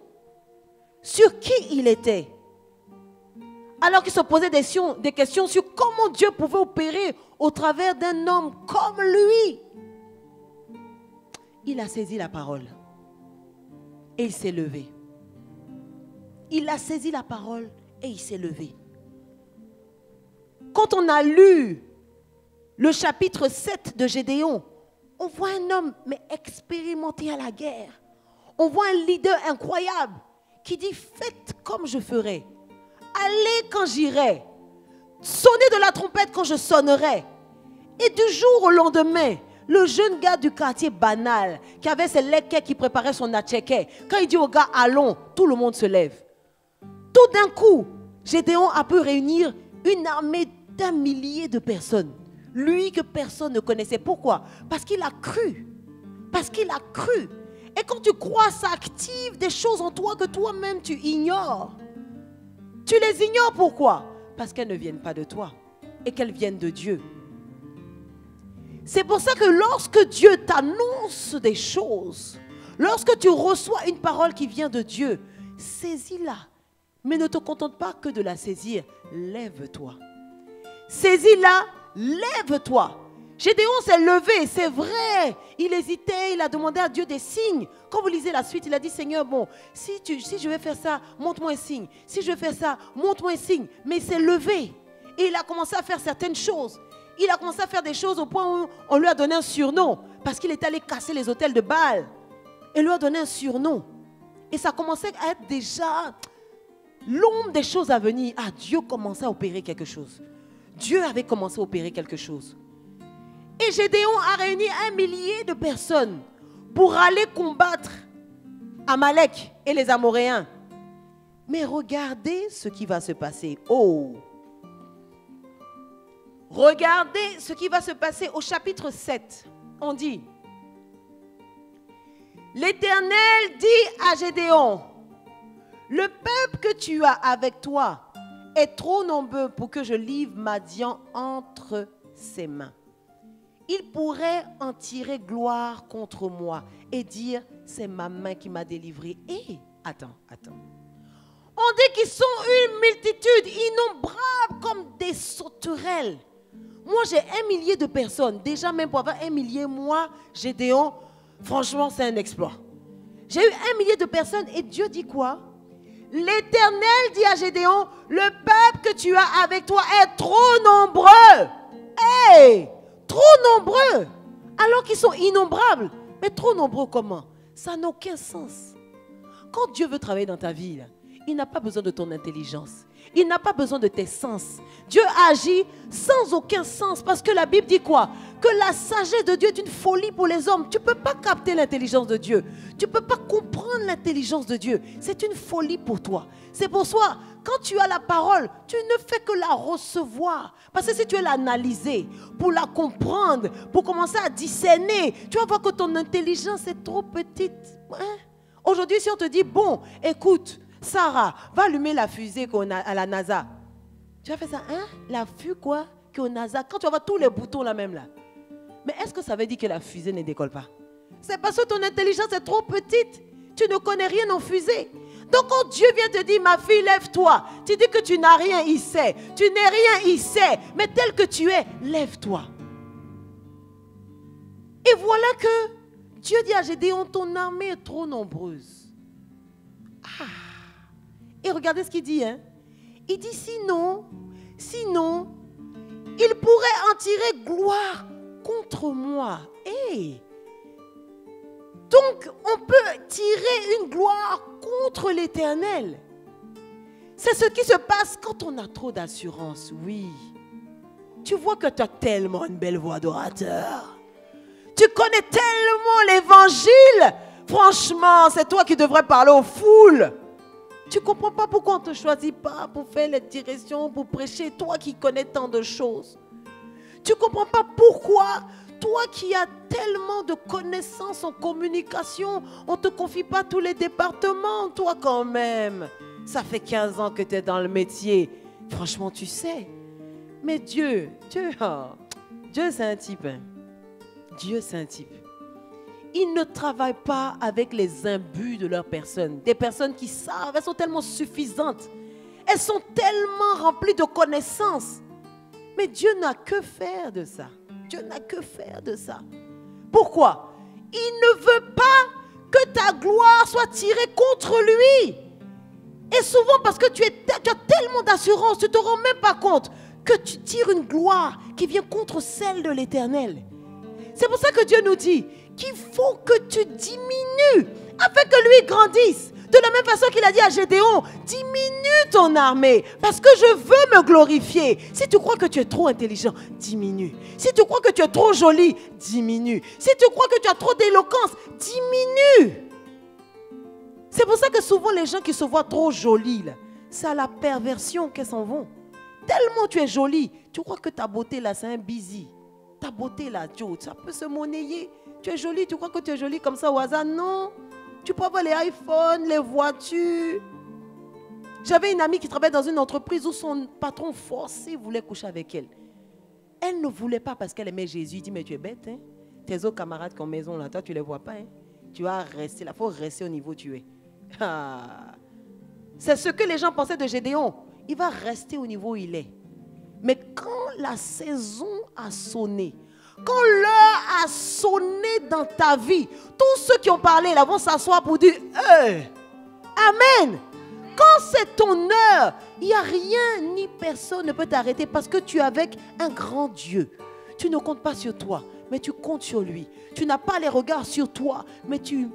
sur qui il était, alors qu'il se posait des questions sur comment Dieu pouvait opérer au travers d'un homme comme lui, il a saisi la parole et il s'est levé. Il a saisi la parole et il s'est levé. Quand on a lu le chapitre 7 de Gédéon, on voit un homme mais expérimenté à la guerre. On voit un leader incroyable qui dit, faites comme je ferai. Allez quand j'irai. Sonnez de la trompette quand je sonnerai. Et du jour au lendemain, le jeune gars du quartier banal, qui avait ses lekkets, qui préparait son atcheke, quand il dit au gars, allons, tout le monde se lève. Tout d'un coup, Gédéon a pu réunir une armée d'1 millier de personnes. Lui que personne ne connaissait. Pourquoi? Parce qu'il a cru. Parce qu'il a cru. Et quand tu crois, ça active des choses en toi que toi-même tu ignores. Tu les ignores pourquoi? Parce qu'elles ne viennent pas de toi et qu'elles viennent de Dieu. C'est pour ça que lorsque Dieu t'annonce des choses, lorsque tu reçois une parole qui vient de Dieu, saisis-la. Mais ne te contente pas que de la saisir. Lève-toi. Saisis-la, lève-toi. Gédéon s'est levé, c'est vrai. Il hésitait, il a demandé à Dieu des signes. Quand vous lisez la suite, il a dit, Seigneur, bon, si je vais faire ça, montre-moi un signe. Si je vais faire ça, montre-moi un signe. Mais il s'est levé et il a commencé à faire certaines choses. Il a commencé à faire des choses au point où on lui a donné un surnom. Parce qu'il est allé casser les autels de Baal. Et lui a donné un surnom. Et ça commençait à être déjà l'ombre des choses à venir. Ah, Dieu commençait à opérer quelque chose. Dieu avait commencé à opérer quelque chose. Et Gédéon a réuni 1 millier de personnes pour aller combattre Amalek et les Amoréens. Mais regardez ce qui va se passer. Oh! Regardez ce qui va se passer au chapitre 7. On dit, l'Éternel dit à Gédéon, le peuple que tu as avec toi est trop nombreux pour que je livre Madian entre ses mains. Il pourrait en tirer gloire contre moi et dire, c'est ma main qui m'a délivré. Et, attends. On dit qu'ils sont une multitude innombrable comme des sauterelles. Moi, j'ai 1 millier de personnes. Déjà, même pour avoir 1 millier, moi, Gédéon, franchement, c'est un exploit. J'ai eu 1 millier de personnes et Dieu dit quoi? L'Éternel dit à Gédéon, le peuple que tu as avec toi est trop nombreux. Hey! Trop nombreux, alors qu'ils sont innombrables. Mais trop nombreux comment? Ça n'a aucun sens. Quand Dieu veut travailler dans ta vie, là, il n'a pas besoin de ton intelligence. Il n'a pas besoin de tes sens. Dieu agit sans aucun sens. Parce que la Bible dit quoi? Que la sagesse de Dieu est une folie pour les hommes. Tu ne peux pas capter l'intelligence de Dieu. Tu ne peux pas comprendre l'intelligence de Dieu. C'est une folie pour toi. C'est pour ça, quand tu as la parole, tu ne fais que la recevoir. Parce que si tu veux l'analyser, pour la comprendre, pour commencer à discerner, tu vas voir que ton intelligence est trop petite. Hein? Aujourd'hui, si on te dit, bon, écoute, Sarah, va allumer la fusée qu'on a à la NASA. Tu vas faire ça, hein? La fusée quoi? Qu'on a NASA. Quand tu vas voir tous les boutons là même là. Mais est-ce que ça veut dire que la fusée ne décolle pas? C'est parce que ton intelligence est trop petite. Tu ne connais rien en fusée. Donc quand Dieu vient te dire, ma fille, lève-toi. Tu dis que tu n'as rien, il sait. Tu n'es rien, il sait. Mais tel que tu es, lève-toi. Et voilà que Dieu dit à Gédéon, ton armée est trop nombreuse. Ah. Et regardez ce qu'il dit. Hein? Il dit, sinon, il pourrait en tirer gloire contre moi. Hey. Donc, on peut tirer une gloire contre l'Éternel. C'est ce qui se passe quand on a trop d'assurance, oui. Tu vois que tu as tellement une belle voix d'orateur. Tu connais tellement l'évangile. Franchement, c'est toi qui devrais parler aux foules. Tu ne comprends pas pourquoi on ne te choisit pas pour faire les directions, pour prêcher, toi qui connais tant de choses. Tu ne comprends pas pourquoi, toi qui as tellement de connaissances en communication, on ne te confie pas tous les départements, toi quand même. Ça fait 15 ans que tu es dans le métier. Franchement, tu sais. Mais Dieu c'est un type. Hein. Dieu, c'est un type. Ils ne travaillent pas avec les imbus de leurs personnes. Des personnes qui savent, elles sont tellement suffisantes. Elles sont tellement remplies de connaissances. Mais Dieu n'a que faire de ça. Dieu n'a que faire de ça. Pourquoi? Il ne veut pas que ta gloire soit tirée contre lui. Et souvent parce que tu as tellement d'assurance, tu ne te rends même pas compte que tu tires une gloire qui vient contre celle de l'Éternel. C'est pour ça que Dieu nous dit qu'il faut que tu diminues afin que lui grandisse. De la même façon qu'il a dit à Gédéon, diminue ton armée parce que je veux me glorifier. Si tu crois que tu es trop intelligent, diminue. Si tu crois que tu es trop joli, diminue. Si tu crois que tu as trop d'éloquence, diminue. C'est pour ça que souvent les gens qui se voient trop jolis, c'est à la perversion qu'elles s'en vont. Tellement tu es jolie, tu crois que ta beauté là c'est un busy. Ta beauté là, Joe, ça peut se monnayer. Tu es jolie, tu crois que tu es jolie comme ça au hasard? Non. Tu peux avoir les iPhones, les voitures. J'avais une amie qui travaillait dans une entreprise où son patron forcé voulait coucher avec elle. Elle ne voulait pas parce qu'elle aimait Jésus. Il dit, mais tu es bête, hein? Tes autres camarades qui ont maison là, toi tu ne les vois pas. Hein? Tu vas rester là, il faut rester au niveau où tu es. Ah. C'est ce que les gens pensaient de Gédéon. Il va rester au niveau où il est. Mais quand la saison a sonné, quand l'heure a sonné dans ta vie, tous ceux qui ont parlé là vont s'asseoir pour dire Amen. Quand c'est ton heure, il n'y a rien ni personne ne peut t'arrêter parce que tu es avec un grand Dieu. Tu ne comptes pas sur toi, mais tu comptes sur lui. Tu n'as pas les regards sur toi, mais tu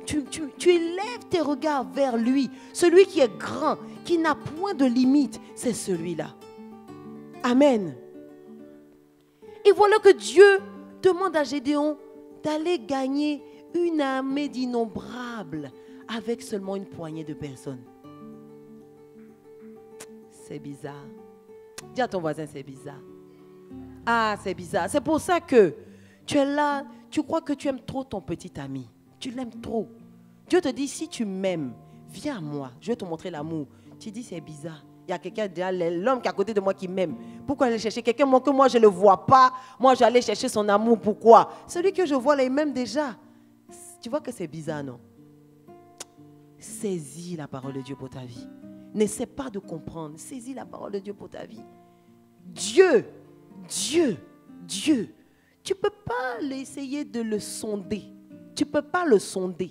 élèves tes regards vers lui. Celui qui est grand, qui n'a point de limite, c'est celui-là. Amen. Et voilà que Dieu demande à Gédéon d'aller gagner une armée d'innombrables avec seulement une poignée de personnes. C'est bizarre. Dis à ton voisin, c'est bizarre. Ah, c'est bizarre. C'est pour ça que tu es là, tu crois que tu aimes trop ton petit ami. Tu l'aimes trop. Dieu te dit, si tu m'aimes, viens à moi, je vais te montrer l'amour. Tu dis, c'est bizarre. Il y a quelqu'un, l'homme qui est à côté de moi qui m'aime. Pourquoi aller chercher quelqu'un que moi je ne le vois pas? Moi, j'allais chercher son amour. Pourquoi? Celui que je vois là, il m'aime déjà. Tu vois que c'est bizarre, non? Saisis la parole de Dieu pour ta vie. N'essaie pas de comprendre. Saisis la parole de Dieu pour ta vie. Dieu. Tu ne peux pas essayer de le sonder. Tu ne peux pas le sonder.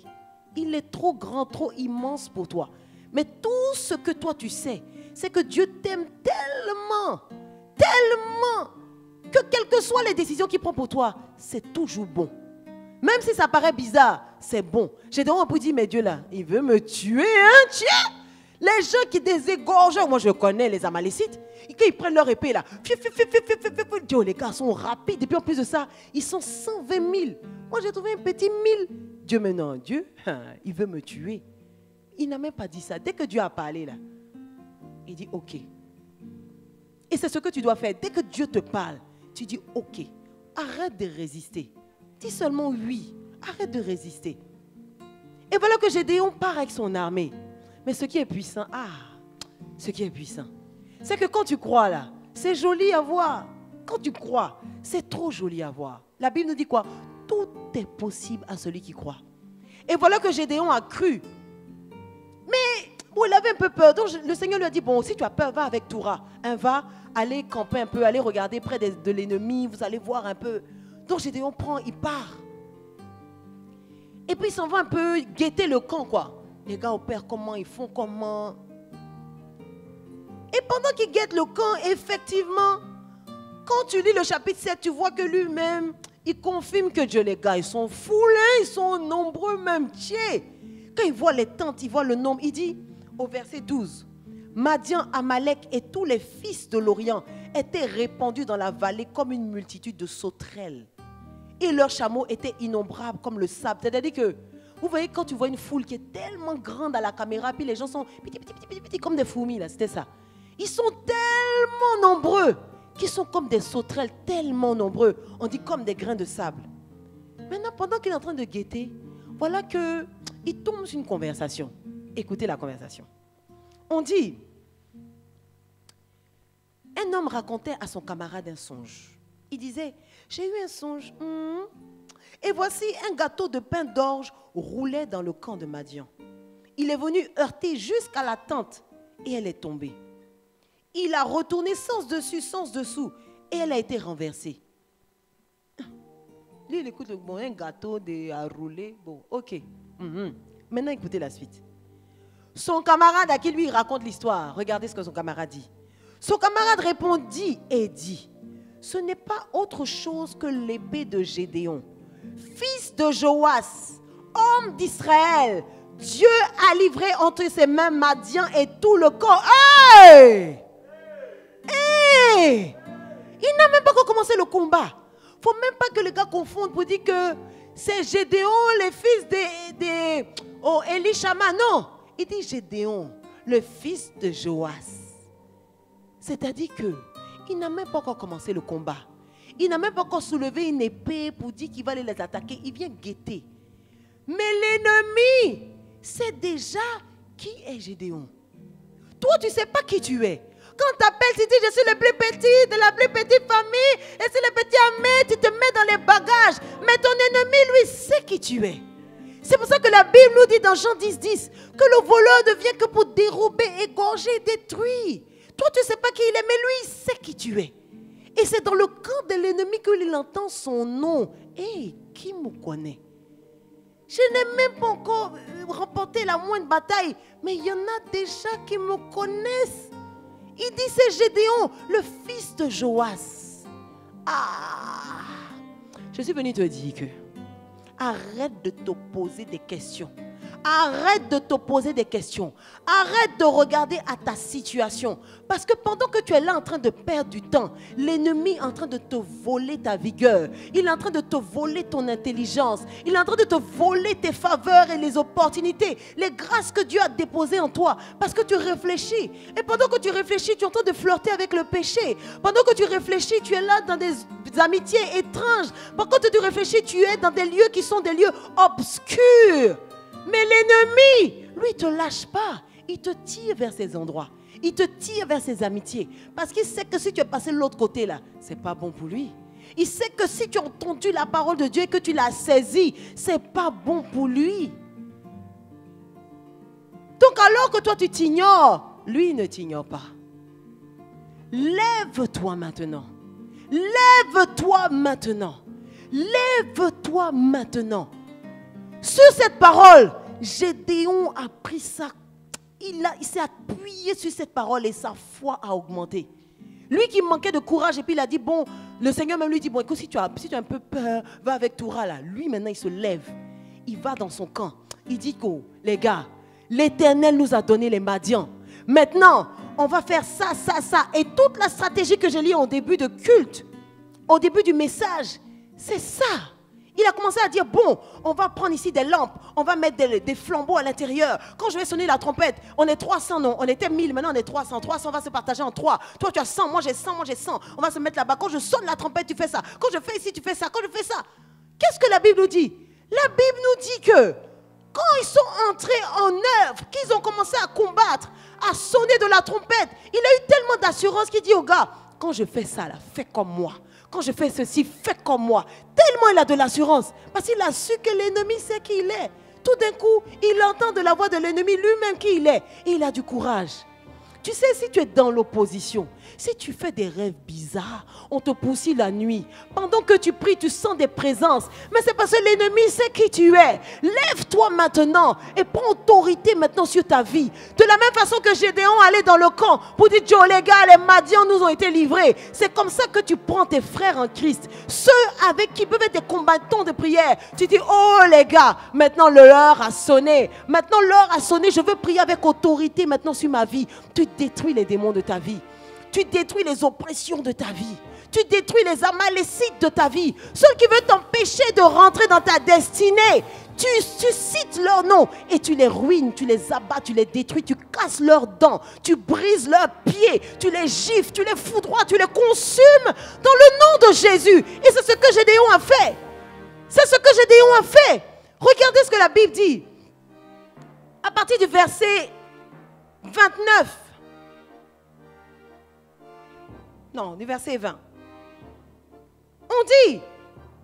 Il est trop grand, trop immense pour toi. Mais tout ce que toi tu sais, c'est que Dieu t'aime tellement, que quelles que soient les décisions qu'il prend pour toi, c'est toujours bon. Même si ça paraît bizarre, c'est bon. J'ai donc un peu dit, mais Dieu là, il veut me tuer, hein, tiens. Les gens qui déségorgent, moi je connais les Amalécites, et quand ils prennent leur épée là, Dieu, les gars sont rapides, et puis en plus de ça, ils sont 120 000. Moi j'ai trouvé un petit 1000. Dieu maintenant, Dieu, il veut me tuer. Il n'a même pas dit ça. Dès que Dieu a parlé là, il dit ok. Et c'est ce que tu dois faire. Dès que Dieu te parle, tu dis ok. Arrête de résister. Dis seulement oui. Arrête de résister. Et voilà que Gédéon part avec son armée. Mais ce qui est puissant, ce qui est puissant, c'est que quand tu crois là, c'est joli à voir. Quand tu crois, c'est trop joli à voir. La Bible nous dit quoi? Tout est possible à celui qui croit. Et voilà que Gédéon a cru. Mais bon, il avait un peu peur. Donc le Seigneur lui a dit, bon, si tu as peur, va avec Toura. Va aller camper un peu, aller regarder près de l'ennemi, vous allez voir un peu. Donc Gédéon prend, il part. Et puis il s'en va un peu guetter le camp, quoi. Les gars opèrent comment, ils font comment. Et pendant qu'il guette le camp, effectivement, quand tu lis le chapitre 7, tu vois que lui-même, il confirme que Dieu, les gars, ils sont foulés, ils sont nombreux même. Tiens, quand il voit les tentes, il voit le nombre, il dit au verset 12, Madian, Amalek et tous les fils de l'Orient étaient répandus dans la vallée comme une multitude de sauterelles. Et leurs chameaux étaient innombrables comme le sable. C'est-à-dire que, vous voyez, quand tu vois une foule qui est tellement grande à la caméra, puis les gens sont petits, comme des fourmis, là, c'était ça. Ils sont tellement nombreux qu'ils sont comme des sauterelles, tellement nombreux. On dit comme des grains de sable. Maintenant, pendant qu'il est en train de guetter, voilà qu'il tombe sur une conversation. Écoutez la conversation. On dit, un homme racontait à son camarade un songe. Il disait, j'ai eu un songe. Et voici un gâteau de pain d'orge roulait dans le camp de Madian. Il est venu heurter jusqu'à la tente et elle est tombée. Il a retourné sens dessus, sens dessous et elle a été renversée. Lui, il écoute, bon, un gâteau à rouler, bon, ok. Maintenant, écoutez la suite. Son camarade à qui lui raconte l'histoire, regardez ce que son camarade dit. Son camarade répondit et dit, ce n'est pas autre chose que l'épée de Gédéon, fils de Joas, homme d'Israël. Dieu a livré entre ses mains Madian et tout le camp. Hey! Hey! Il n'a même pas commencé le combat. Il ne faut même pas que les gars confondent pour dire que c'est Gédéon, les fils Élishama. Non, il dit Gédéon, le fils de Joas. C'est-à-dire qu'il n'a même pas encore commencé le combat. Il n'a même pas encore soulevé une épée pour dire qu'il va aller les attaquer. Il vient guetter. Mais l'ennemi sait déjà qui est Gédéon. Toi, tu ne sais pas qui tu es. Quand tu t'appelles, tu dis je suis le plus petit de la plus petite famille. Et c'est le petit Ahmed, tu te mets dans les bagages. Mais ton ennemi, lui, sait qui tu es. C'est pour ça que la Bible nous dit dans Jean 10, 10 que le voleur ne vient que pour dérober, égorger, détruire. Toi, tu ne sais pas qui il est, mais lui, il sait qui tu es. Et c'est dans le camp de l'ennemi qu'il entend son nom. Hé, qui me connaît? Je n'ai même pas encore remporté la moindre bataille, mais il y en a déjà qui me connaissent. Il dit c'est Gédéon, le fils de Joas. Ah! Je suis venu te dire que arrête de te poser des questions. Arrête de te poser des questions. Arrête de regarder à ta situation. Parce que pendant que tu es là en train de perdre du temps, l'ennemi est en train de te voler ta vigueur. Il est en train de te voler ton intelligence. Il est en train de te voler tes faveurs et les opportunités, les grâces que Dieu a déposées en toi. Parce que tu réfléchis. Et pendant que tu réfléchis, tu es en train de flirter avec le péché. Pendant que tu réfléchis, tu es là dans des amitiés étranges. Pendant que tu réfléchis, tu es dans des lieux qui sont des lieux obscurs. Mais l'ennemi, lui, ne te lâche pas. Il te tire vers ces endroits. Il te tire vers ses amitiés. Parce qu'il sait que si tu es passé de l'autre côté là, ce n'est pas bon pour lui. Il sait que si tu as entendu la parole de Dieu et que tu l'as saisie, ce n'est pas bon pour lui. Donc alors que toi tu t'ignores, lui ne t'ignore pas. Lève-toi maintenant. Lève-toi maintenant. Lève-toi maintenant. Sur cette parole, Gédéon a pris ça. Il s'est appuyé sur cette parole et sa foi a augmenté. Lui qui manquait de courage et puis il a dit, bon, le Seigneur même lui dit, bon, écoute, si tu as un peu peur, va avec Toura là. Lui maintenant il se lève, il va dans son camp. Il dit que, les gars, l'Éternel nous a donné les Madians. Maintenant, on va faire ça, ça, ça. Et toute la stratégie que j'ai lis au début de culte, au début du message, c'est ça. Il a commencé à dire, bon, on va prendre ici des lampes, on va mettre des flambeaux à l'intérieur. Quand je vais sonner la trompette, on est 300, non, on était 1000, maintenant on est 300. 300 va se partager en 3. Toi tu as 100, moi j'ai 100, moi j'ai 100. On va se mettre là-bas. Quand je sonne la trompette, tu fais ça. Quand je fais ici, tu fais ça. Quand je fais ça. Qu'est-ce que la Bible nous dit? La Bible nous dit que quand ils sont entrés en œuvre, qu'ils ont commencé à combattre, à sonner de la trompette, il a eu tellement d'assurance qu'il dit au gars, quand je fais ça là, fais comme moi. Quand je fais ceci, fais comme moi. Tellement il a de l'assurance. Parce qu'il a su que l'ennemi sait qui il est. Tout d'un coup, il entend de la voix de l'ennemi lui-même qui il est. Et il a du courage. Tu sais, si tu es dans l'opposition, si tu fais des rêves bizarres, on te poursuit la nuit. Pendant que tu pries, tu sens des présences. Mais c'est parce que l'ennemi sait qui tu es. Lève-toi maintenant et prends autorité maintenant sur ta vie. De la même façon que Gédéon allait dans le camp pour dire, Joe, les gars, les Madians nous ont été livrés. C'est comme ça que tu prends tes frères en Christ. Ceux avec qui peuvent être des combattants de prière. Tu dis, oh les gars, maintenant l'heure a sonné. Maintenant l'heure a sonné, je veux prier avec autorité maintenant sur ma vie. Tu détruis les démons de ta vie. Tu détruis les oppressions de ta vie. Tu détruis les amalécites de ta vie. Ceux qui veulent t'empêcher de rentrer dans ta destinée. Tu cites leur nom et tu les ruines, tu les abats, tu les détruis, tu casses leurs dents, tu brises leurs pieds, tu les gifles, tu les foudroies, tu les consumes dans le nom de Jésus. Et c'est ce que Gédéon a fait. C'est ce que Gédéon a fait. Regardez ce que la Bible dit. À partir du verset 29. Non, du verset 20. On dit,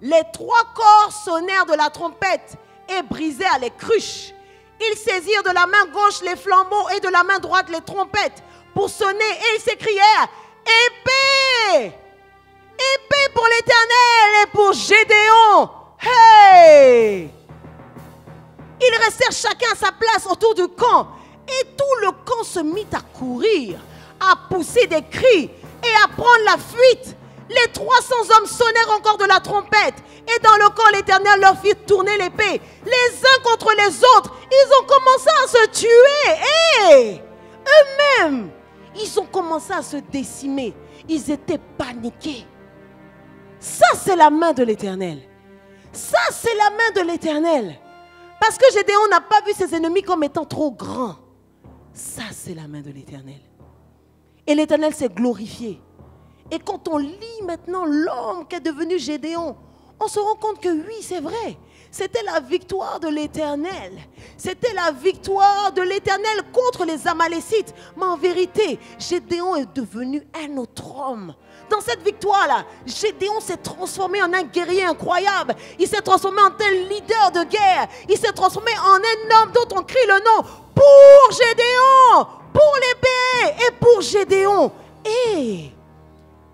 les 3 corps sonnèrent de la trompette et brisèrent les cruches. Ils saisirent de la main gauche les flambeaux et de la main droite les trompettes pour sonner et ils s'écrièrent, épée! Épée pour l'Éternel et pour Gédéon! Hey! Ils restèrent chacun à sa place autour du camp et tout le camp se mit à courir, à pousser des cris et à prendre la fuite. Les 300 hommes sonnèrent encore de la trompette. Et dans le camp, l'Éternel leur fit tourner l'épée. Les uns contre les autres, ils ont commencé à se tuer. Et eux-mêmes, ils ont commencé à se décimer. Ils étaient paniqués. Ça, c'est la main de l'Éternel. Ça, c'est la main de l'Éternel. Parce que Gédéon n'a pas vu ses ennemis comme étant trop grands. Ça, c'est la main de l'Éternel. Et l'Éternel s'est glorifié. Et quand on lit maintenant l'homme qui est devenu Gédéon, on se rend compte que oui, c'est vrai. C'était la victoire de l'Éternel. C'était la victoire de l'Éternel contre les Amalécites. Mais en vérité, Gédéon est devenu un autre homme. Dans cette victoire-là, Gédéon s'est transformé en un guerrier incroyable. Il s'est transformé en tel leader de guerre. Il s'est transformé en un homme dont on crie le nom. Pour Gédéon, pour l'épée et pour Gédéon. Et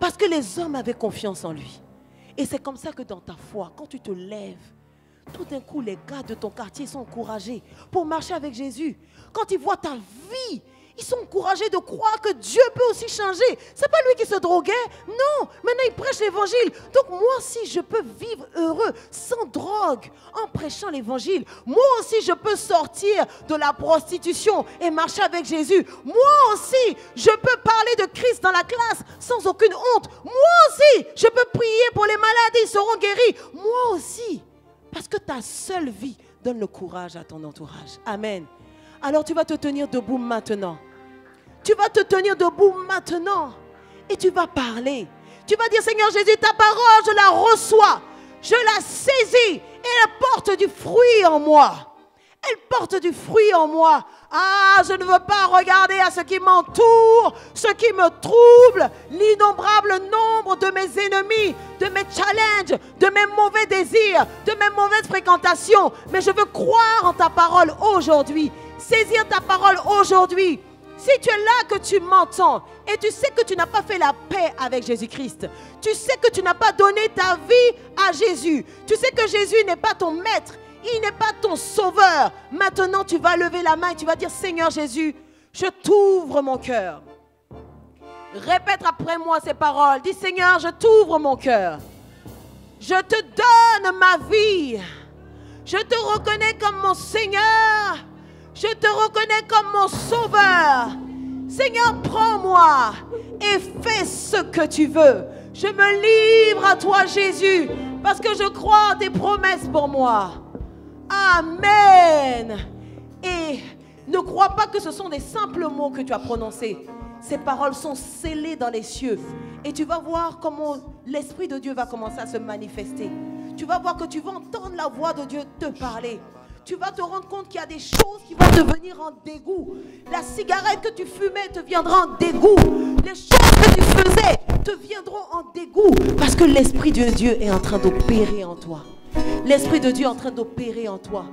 parce que les hommes avaient confiance en lui. Et c'est comme ça que dans ta foi, quand tu te lèves, tout d'un coup, les gars de ton quartier sont encouragés pour marcher avec Jésus. Quand ils voient ta vie, ils sont encouragés de croire que Dieu peut aussi changer. C'est pas lui qui se droguait. Non, maintenant il prêche l'évangile. Donc moi aussi, je peux vivre heureux, sans drogue, en prêchant l'évangile. Moi aussi, je peux sortir de la prostitution et marcher avec Jésus. Moi aussi, je peux parler de Christ dans la classe sans aucune honte. Moi aussi, je peux prier pour les malades, ils seront guéris. Moi aussi. Parce que ta seule vie donne le courage à ton entourage. Amen. Alors tu vas te tenir debout maintenant. Tu vas te tenir debout maintenant. Et tu vas parler. Tu vas dire, Seigneur Jésus, ta parole, je la reçois. Je la saisis. Et elle porte du fruit en moi. Elle porte du fruit en moi. Ah, je ne veux pas regarder à ce qui m'entoure, ce qui me trouble, l'innombrable nombre de mes ennemis, de mes challenges, de mes mauvais désirs, de mes mauvaises fréquentations. Mais je veux croire en ta parole aujourd'hui. Saisir ta parole aujourd'hui. Si tu es là, que tu m'entends et tu sais que tu n'as pas fait la paix avec Jésus-Christ, tu sais que tu n'as pas donné ta vie à Jésus, tu sais que Jésus n'est pas ton maître, il n'est pas ton sauveur. Maintenant, tu vas lever la main et tu vas dire, Seigneur Jésus, je t'ouvre mon cœur. Répète après moi ces paroles. Dis, Seigneur, je t'ouvre mon cœur. Je te donne ma vie. Je te reconnais comme mon Seigneur. Je te reconnais comme mon sauveur. Seigneur, prends-moi et fais ce que tu veux. Je me livre à toi, Jésus, parce que je crois en tes promesses pour moi. Amen. Et ne crois pas que ce sont des simples mots que tu as prononcés. Ces paroles sont scellées dans les cieux. Et tu vas voir comment l'Esprit de Dieu va commencer à se manifester. Tu vas voir que tu vas entendre la voix de Dieu te parler. Tu vas te rendre compte qu'il y a des choses qui vont devenir en dégoût. La cigarette que tu fumais te viendra en dégoût. Les choses que tu faisais te viendront en dégoût. Parce que l'Esprit de Dieu est en train d'opérer en toi. L'Esprit de Dieu est en train d'opérer en toi.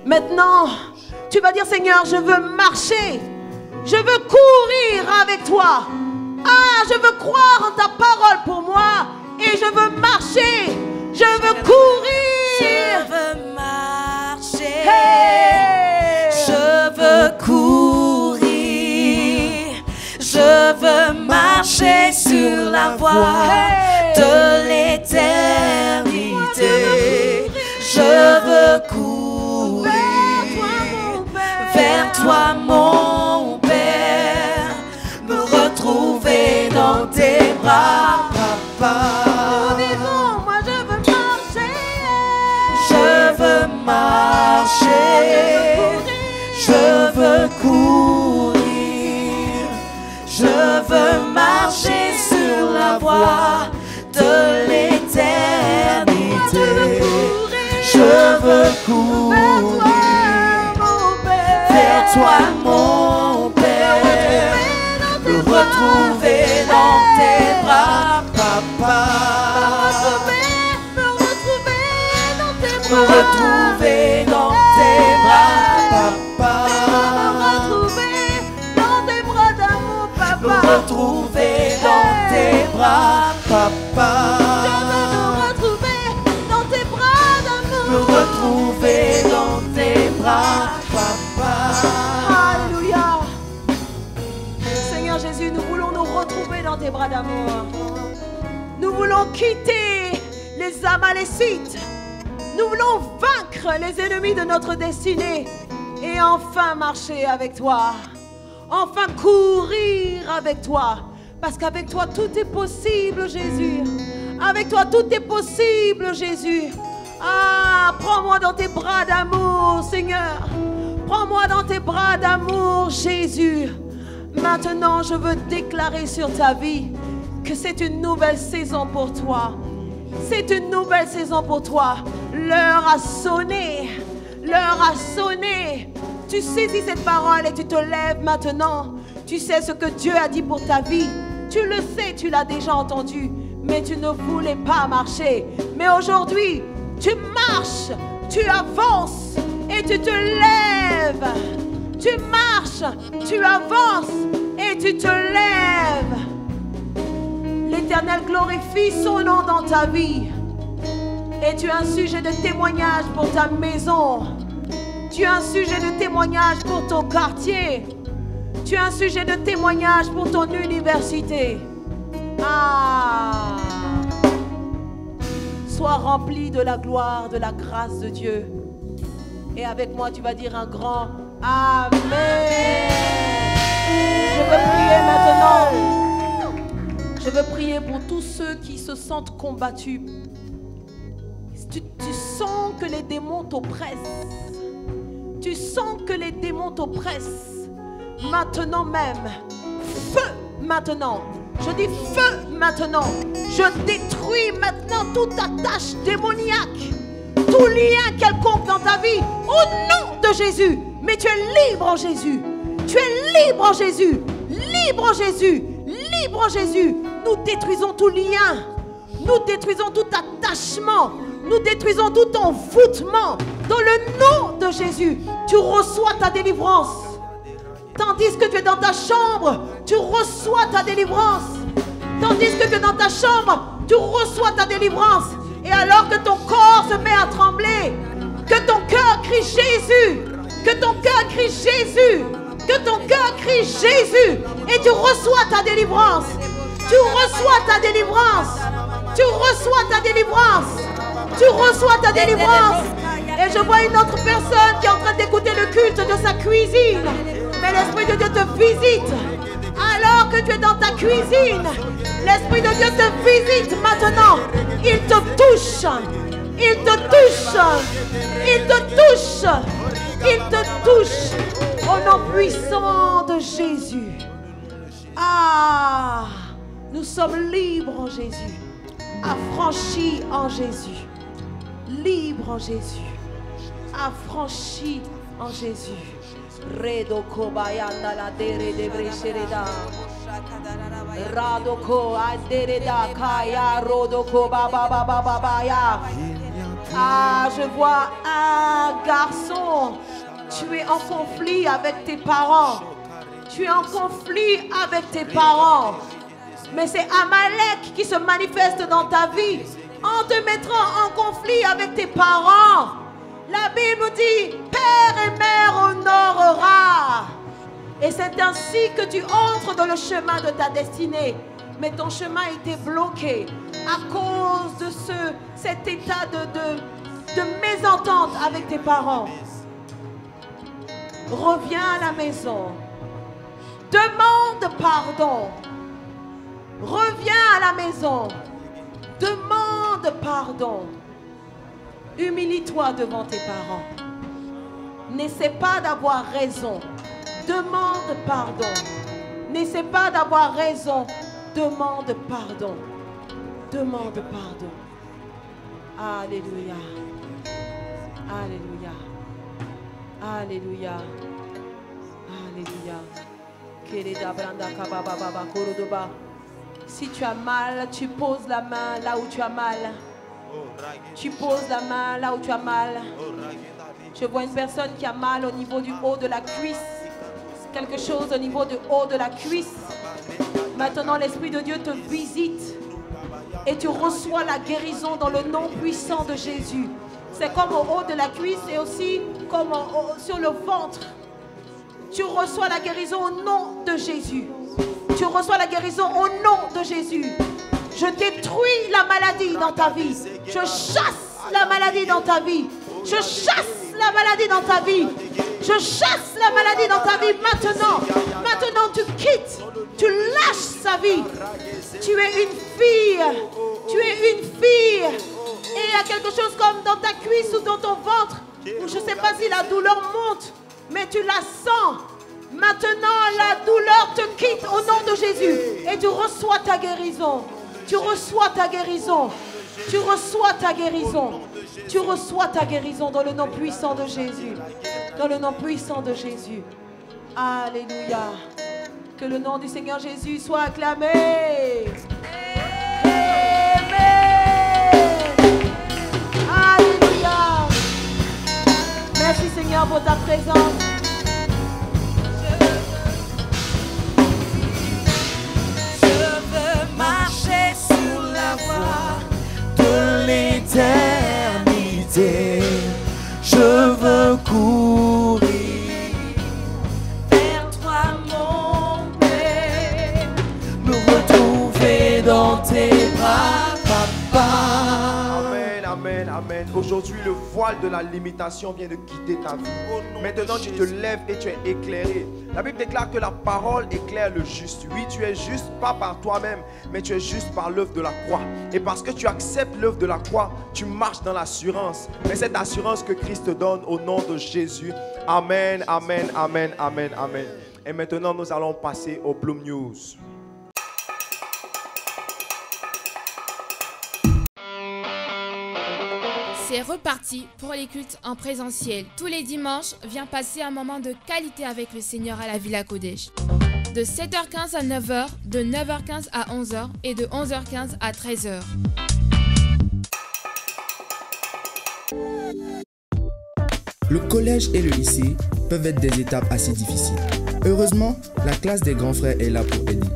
Maintenant, tu vas dire, Seigneur, je veux marcher. Je veux courir avec toi. Ah, je veux croire en ta parole pour moi. Et je veux marcher. Je veux courir. Je veux marcher. Hey! Je veux courir. Je veux marcher sur la voie de l'éternité. Je veux courir vers toi, mon Père, me retrouver dans tes bras, Papa. Moi, je veux marcher. Je veux marcher. Je veux courir. Je veux marcher sur la voie de l'éternité. Je veux courir vers toi, mon Père, me retrouver dans tes bras, Papa. Me retrouver dans tes bras, Papa. Me retrouver dans tes bras, Papa. Me retrouver dans tes bras, Papa. Alléluia. Seigneur Jésus, nous voulons nous retrouver dans tes bras d'amour. Nous voulons quitter les Amalécites. Nous voulons vaincre les ennemis de notre destinée et enfin marcher avec toi. Enfin courir avec toi. Parce qu'avec toi, tout est possible, Jésus. Avec toi, tout est possible, Jésus. Ah, prends-moi dans tes bras d'amour, Seigneur. Prends-moi dans tes bras d'amour, Jésus. Maintenant, je veux déclarer sur ta vie que c'est une nouvelle saison pour toi. C'est une nouvelle saison pour toi. L'heure a sonné. L'heure a sonné. Tu saisis cette parole et tu te lèves maintenant. Tu sais ce que Dieu a dit pour ta vie. Tu le sais, tu l'as déjà entendu. Mais tu ne voulais pas marcher. Mais aujourd'hui, tu marches, tu avances et tu te lèves. Tu marches, tu avances et tu te lèves. L'Éternel glorifie son nom dans ta vie. Et tu as un sujet de témoignage pour ta maison. Tu as un sujet de témoignage pour ton quartier. Tu as un sujet de témoignage pour ton université. Ah! Sois rempli de la gloire, de la grâce de Dieu. Et avec moi, tu vas dire un grand Amen. Je veux prier maintenant. Je veux prier pour tous ceux qui se sentent combattus. Tu sens que les démons t'oppressent. Tu sens que les démons t'oppressent. Maintenant même. Feu maintenant. Je dis feu maintenant. Je détruis maintenant toute attache démoniaque. Tout lien quelconque dans ta vie. Au nom de Jésus. Mais tu es libre en Jésus. Tu es libre en Jésus. Libre en Jésus. Libre en Jésus. Nous détruisons tout lien. Nous détruisons tout attachement. Nous détruisons tout envoûtement. Dans le nom de Jésus, tu reçois ta délivrance. Tandis que tu es dans ta chambre, tu reçois ta délivrance. Tandis que tu es dans ta chambre, tu reçois ta délivrance. Et alors que ton corps se met à trembler, que ton cœur crie Jésus, que ton cœur crie Jésus, que ton cœur crie Jésus, et tu reçois ta délivrance. Tu reçois ta délivrance. Tu reçois ta délivrance. Tu reçois ta délivrance. Et je vois une autre personne qui est en train d'écouter le culte de sa cuisine. Mais l'Esprit de Dieu te visite. Alors que tu es dans ta cuisine, l'Esprit de Dieu te visite maintenant. Il te touche. Il te touche. Il te touche. Il te touche. Au nom puissant de Jésus. Ah, nous sommes libres en Jésus. Affranchis en Jésus. Libre en Jésus. Affranchi en Jésus. Redo kobayanda la dere de brechereda. Radoko adereda kaya rodoko baba baba baba ya. Ah, je vois un garçon. Tu es en conflit avec tes parents. Tu es en conflit avec tes parents. Mais c'est Amalek qui se manifeste dans ta vie en te mettant en conflit avec tes parents. La Bible dit, père et mère honorera. Et c'est ainsi que tu entres dans le chemin de ta destinée. Mais ton chemin était bloqué à cause de cet état de mésentente avec tes parents. Reviens à la maison. Demande pardon. Reviens à la maison. Demande pardon. Humilie-toi devant tes parents. N'essaie pas d'avoir raison. Demande pardon. N'essaie pas d'avoir raison. Demande pardon. Demande pardon. Alléluia. Alléluia. Alléluia. Alléluia. Si tu as mal, tu poses la main là où tu as mal. Tu poses la main là où tu as mal. Je vois une personne qui a mal au niveau du haut de la cuisse. Quelque chose au niveau du haut de la cuisse. Maintenant, l'Esprit de Dieu te visite. Et tu reçois la guérison dans le nom puissant de Jésus. C'est comme au haut de la cuisse et aussi comme sur le ventre. Tu reçois la guérison au nom de Jésus. Tu reçois la guérison au nom de Jésus. Je détruis la maladie dans ta vie. Je chasse la maladie dans ta vie. Je chasse la maladie dans ta vie. Je chasse la maladie dans ta vie maintenant. Maintenant tu quittes. Tu lâches sa vie. Tu es une fille. Tu es une fille. Et il y a quelque chose comme dans ta cuisse ou dans ton ventre. Je ne sais pas si la douleur monte. Mais tu la sens. Maintenant, la douleur te quitte au nom de Jésus. Et tu reçois ta guérison. Tu reçois ta guérison. Tu reçois ta guérison. Tu reçois ta guérison dans le nom puissant de Jésus. Dans le nom puissant de Jésus. Alléluia. Que le nom du Seigneur Jésus soit acclamé. Amen. Alléluia. Merci Seigneur pour ta présence. Marcher sur la voie de l'éternité. Je veux courir vers toi, mon Père, me retrouver dans tes bras, papa. Amen, amen, amen. Aujourd'hui, le voile de la limitation vient de quitter ta vie. Maintenant, tu te lèves et tu es éclairé. La Bible déclare que la parole éclaire le juste. Oui, tu es juste pas par toi-même, mais tu es juste par l'œuvre de la croix. Et parce que tu acceptes l'œuvre de la croix, tu marches dans l'assurance. Mais cette assurance que Christ te donne au nom de Jésus. Amen, amen, amen, amen, amen. Et maintenant, nous allons passer au Bloom News. C'est reparti pour les cultes en présentiel. Tous les dimanches, viens passer un moment de qualité avec le Seigneur à la Villa Kodesh. De 7h15 à 9h, de 9h15 à 11h et de 11h15 à 13h. Le collège et le lycée peuvent être des étapes assez difficiles. Heureusement, la classe des grands frères est là pour aider.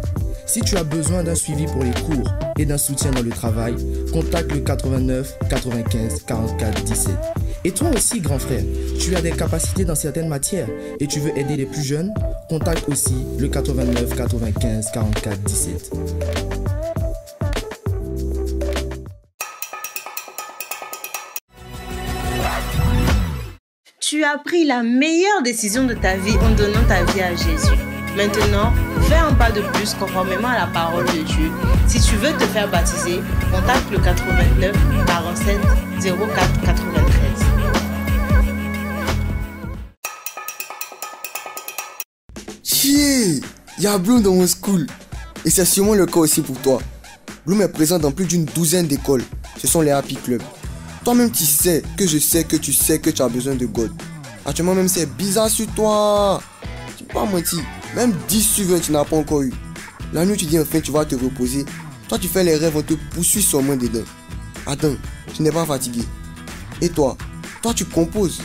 Si tu as besoin d'un suivi pour les cours et d'un soutien dans le travail, contacte le 89 95 44 17. Et toi aussi, grand frère, tu as des capacités dans certaines matières et tu veux aider les plus jeunes, contacte aussi le 89 95 44 17. Tu as pris la meilleure décision de ta vie en donnant ta vie à Jésus. Maintenant, fais un pas de plus conformément à la parole de Dieu. Si tu veux te faire baptiser, contacte le 89 47 04 93. Chier, il y a Bloom dans mon school. Et c'est sûrement le cas aussi pour toi. Bloom est présent dans plus d'une douzaine d'écoles. Ce sont les Happy Club. Toi-même tu sais que je sais que tu sais que tu as besoin de God. Actuellement même c'est bizarre sur toi. Tu peux pas mentir. Même 10 sur 20 tu n'as pas encore eu. La nuit tu dis enfin tu vas te reposer. Toi tu fais les rêves, on te poursuit sur moins dedans. Attends, tu n'es pas fatigué. Et toi tu composes.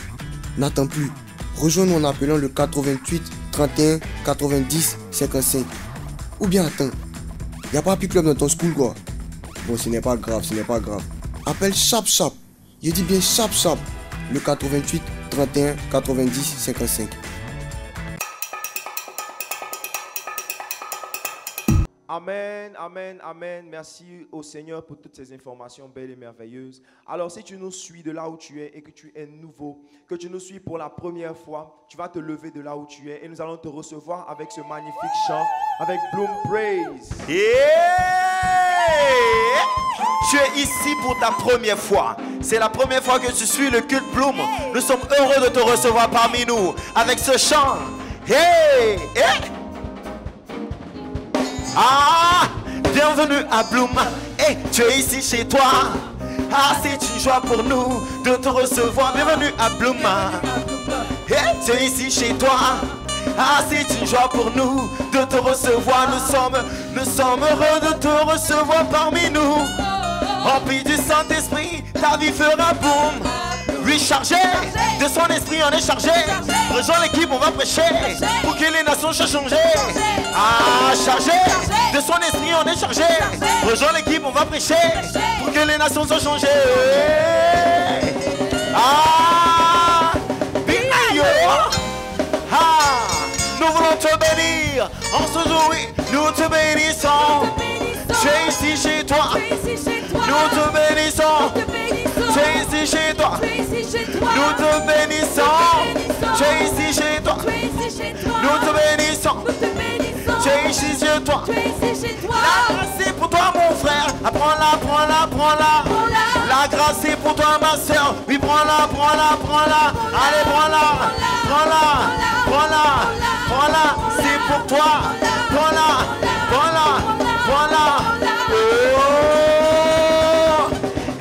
N'attends plus. Rejoins-nous en appelant le 88 31 90 55. Ou bien attends. Il n'y a pas Happy Club dans ton school quoi. Bon ce n'est pas grave, ce n'est pas grave. Appelle Chap Chap. Je dis bien Chap Chap. Le 88 31 90 55. Amen, amen, amen. Merci au Seigneur pour toutes ces informations belles et merveilleuses. Alors si tu nous suis de là où tu es et que tu es nouveau, que tu nous suis pour la première fois, tu vas te lever de là où tu es et nous allons te recevoir avec ce magnifique chant, avec Bloom Praise. Tu es ici pour ta première fois. C'est la première fois que tu suis le culte Bloom. Nous sommes heureux de te recevoir parmi nous avec ce chant. Hey, hey. Ah, bienvenue à Bloom. Hey, tu es ici chez toi. Ah, c'est une joie pour nous de te recevoir. Bienvenue à Bloom. Hey, tu es ici chez toi. Ah, c'est une joie pour nous de te recevoir. Nous sommes heureux de te recevoir parmi nous. Rempli du Saint-Esprit, ta vie fera boum. Lui chargé de son esprit, on est chargé. Rejoins l'équipe, on va prêcher pour que les nations soient changées. Ah, chargé de son esprit, on est chargé. Rejoins l'équipe, on va prêcher pour que les nations soient changées. Ah, Binayo. Ah, nous voulons te bénir en ce jour, oui, nous te bénissons. Tu es ici chez toi. Nous te bénissons. Tu es ici chez toi. Nous te bénissons. Tu es ici chez toi. Nous te bénissons. Tu es ici chez toi. La grâce est pour toi mon frère. Prends-la, prends-la, prends-la. La grâce est pour toi ma soeur. Oui, prends-la, prends-la, prends-la. Allez, prends-la, prends-la, prends-la. Voilà, c'est pour toi. Voilà, voilà, voilà. Oh.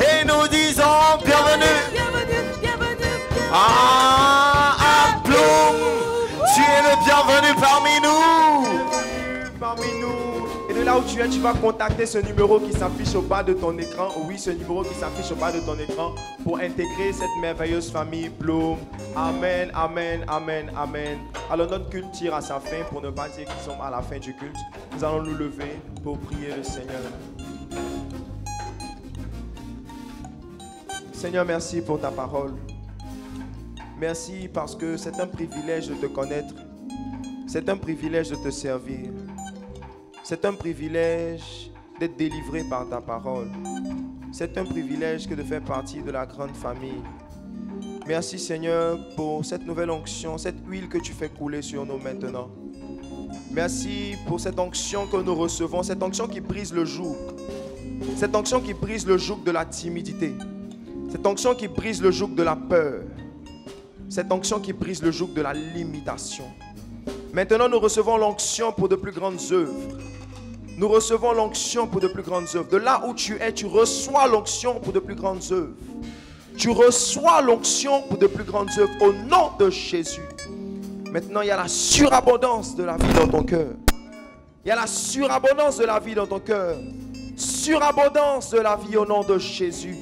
Et nous disons bienvenue. Ah, Bloom, tu es le bienvenu parmi nous. Parmi nous. Et de là où tu es, tu vas contacter ce numéro qui s'affiche au bas de ton écran. Oui, ce numéro qui s'affiche au bas de ton écran pour intégrer cette merveilleuse famille Bloom. Amen, amen, amen, amen. Alors notre culte tire à sa fin, pour ne pas dire qu'ils sont à la fin du culte. Nous allons nous lever pour prier le Seigneur. Seigneur, merci pour ta parole. Merci parce que c'est un privilège de te connaître. C'est un privilège de te servir. C'est un privilège d'être délivré par ta parole. C'est un privilège que de faire partie de la grande famille. Merci Seigneur pour cette nouvelle onction, cette huile que tu fais couler sur nous maintenant. Merci pour cette onction que nous recevons, cette onction qui brise le joug. Cette onction qui brise le joug de la timidité. Cette onction qui brise le joug de la peur. Cette onction qui brise le joug de la limitation. Maintenant, nous recevons l'onction pour de plus grandes œuvres. Nous recevons l'onction pour de plus grandes œuvres. De là où tu es, tu reçois l'onction pour de plus grandes œuvres. Tu reçois l'onction pour de plus grandes œuvres au nom de Jésus. Maintenant, il y a la surabondance de la vie dans ton cœur. Il y a la surabondance de la vie dans ton cœur. Surabondance de la vie au nom de Jésus.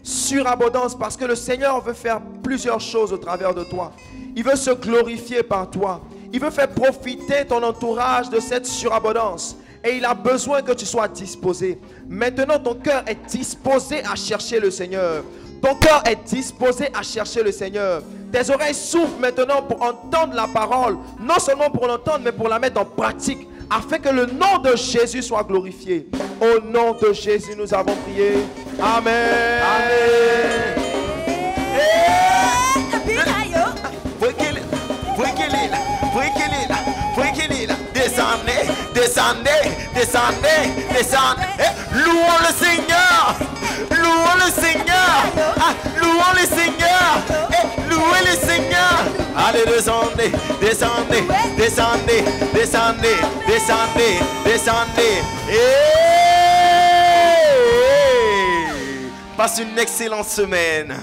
Surabondance parce que le Seigneur veut faire plusieurs choses au travers de toi. Il veut se glorifier par toi. Il veut faire profiter ton entourage de cette surabondance. Et il a besoin que tu sois disposé. Maintenant, ton cœur est disposé à chercher le Seigneur. Ton cœur est disposé à chercher le Seigneur. Tes oreilles s'ouvrent maintenant pour entendre la parole. Non seulement pour l'entendre, mais pour la mettre en pratique. Afin que le nom de Jésus soit glorifié. Au nom de Jésus, nous avons prié. Amen. Amen. Descendez, descendez, descendez, descendez. Louons le Seigneur. Louons le Seigneur. Ah, louons le Seigneur. Louez le Seigneur. Allez, descendez, descendez, descendez, descendez, descendez, descendez. Passe une excellente semaine.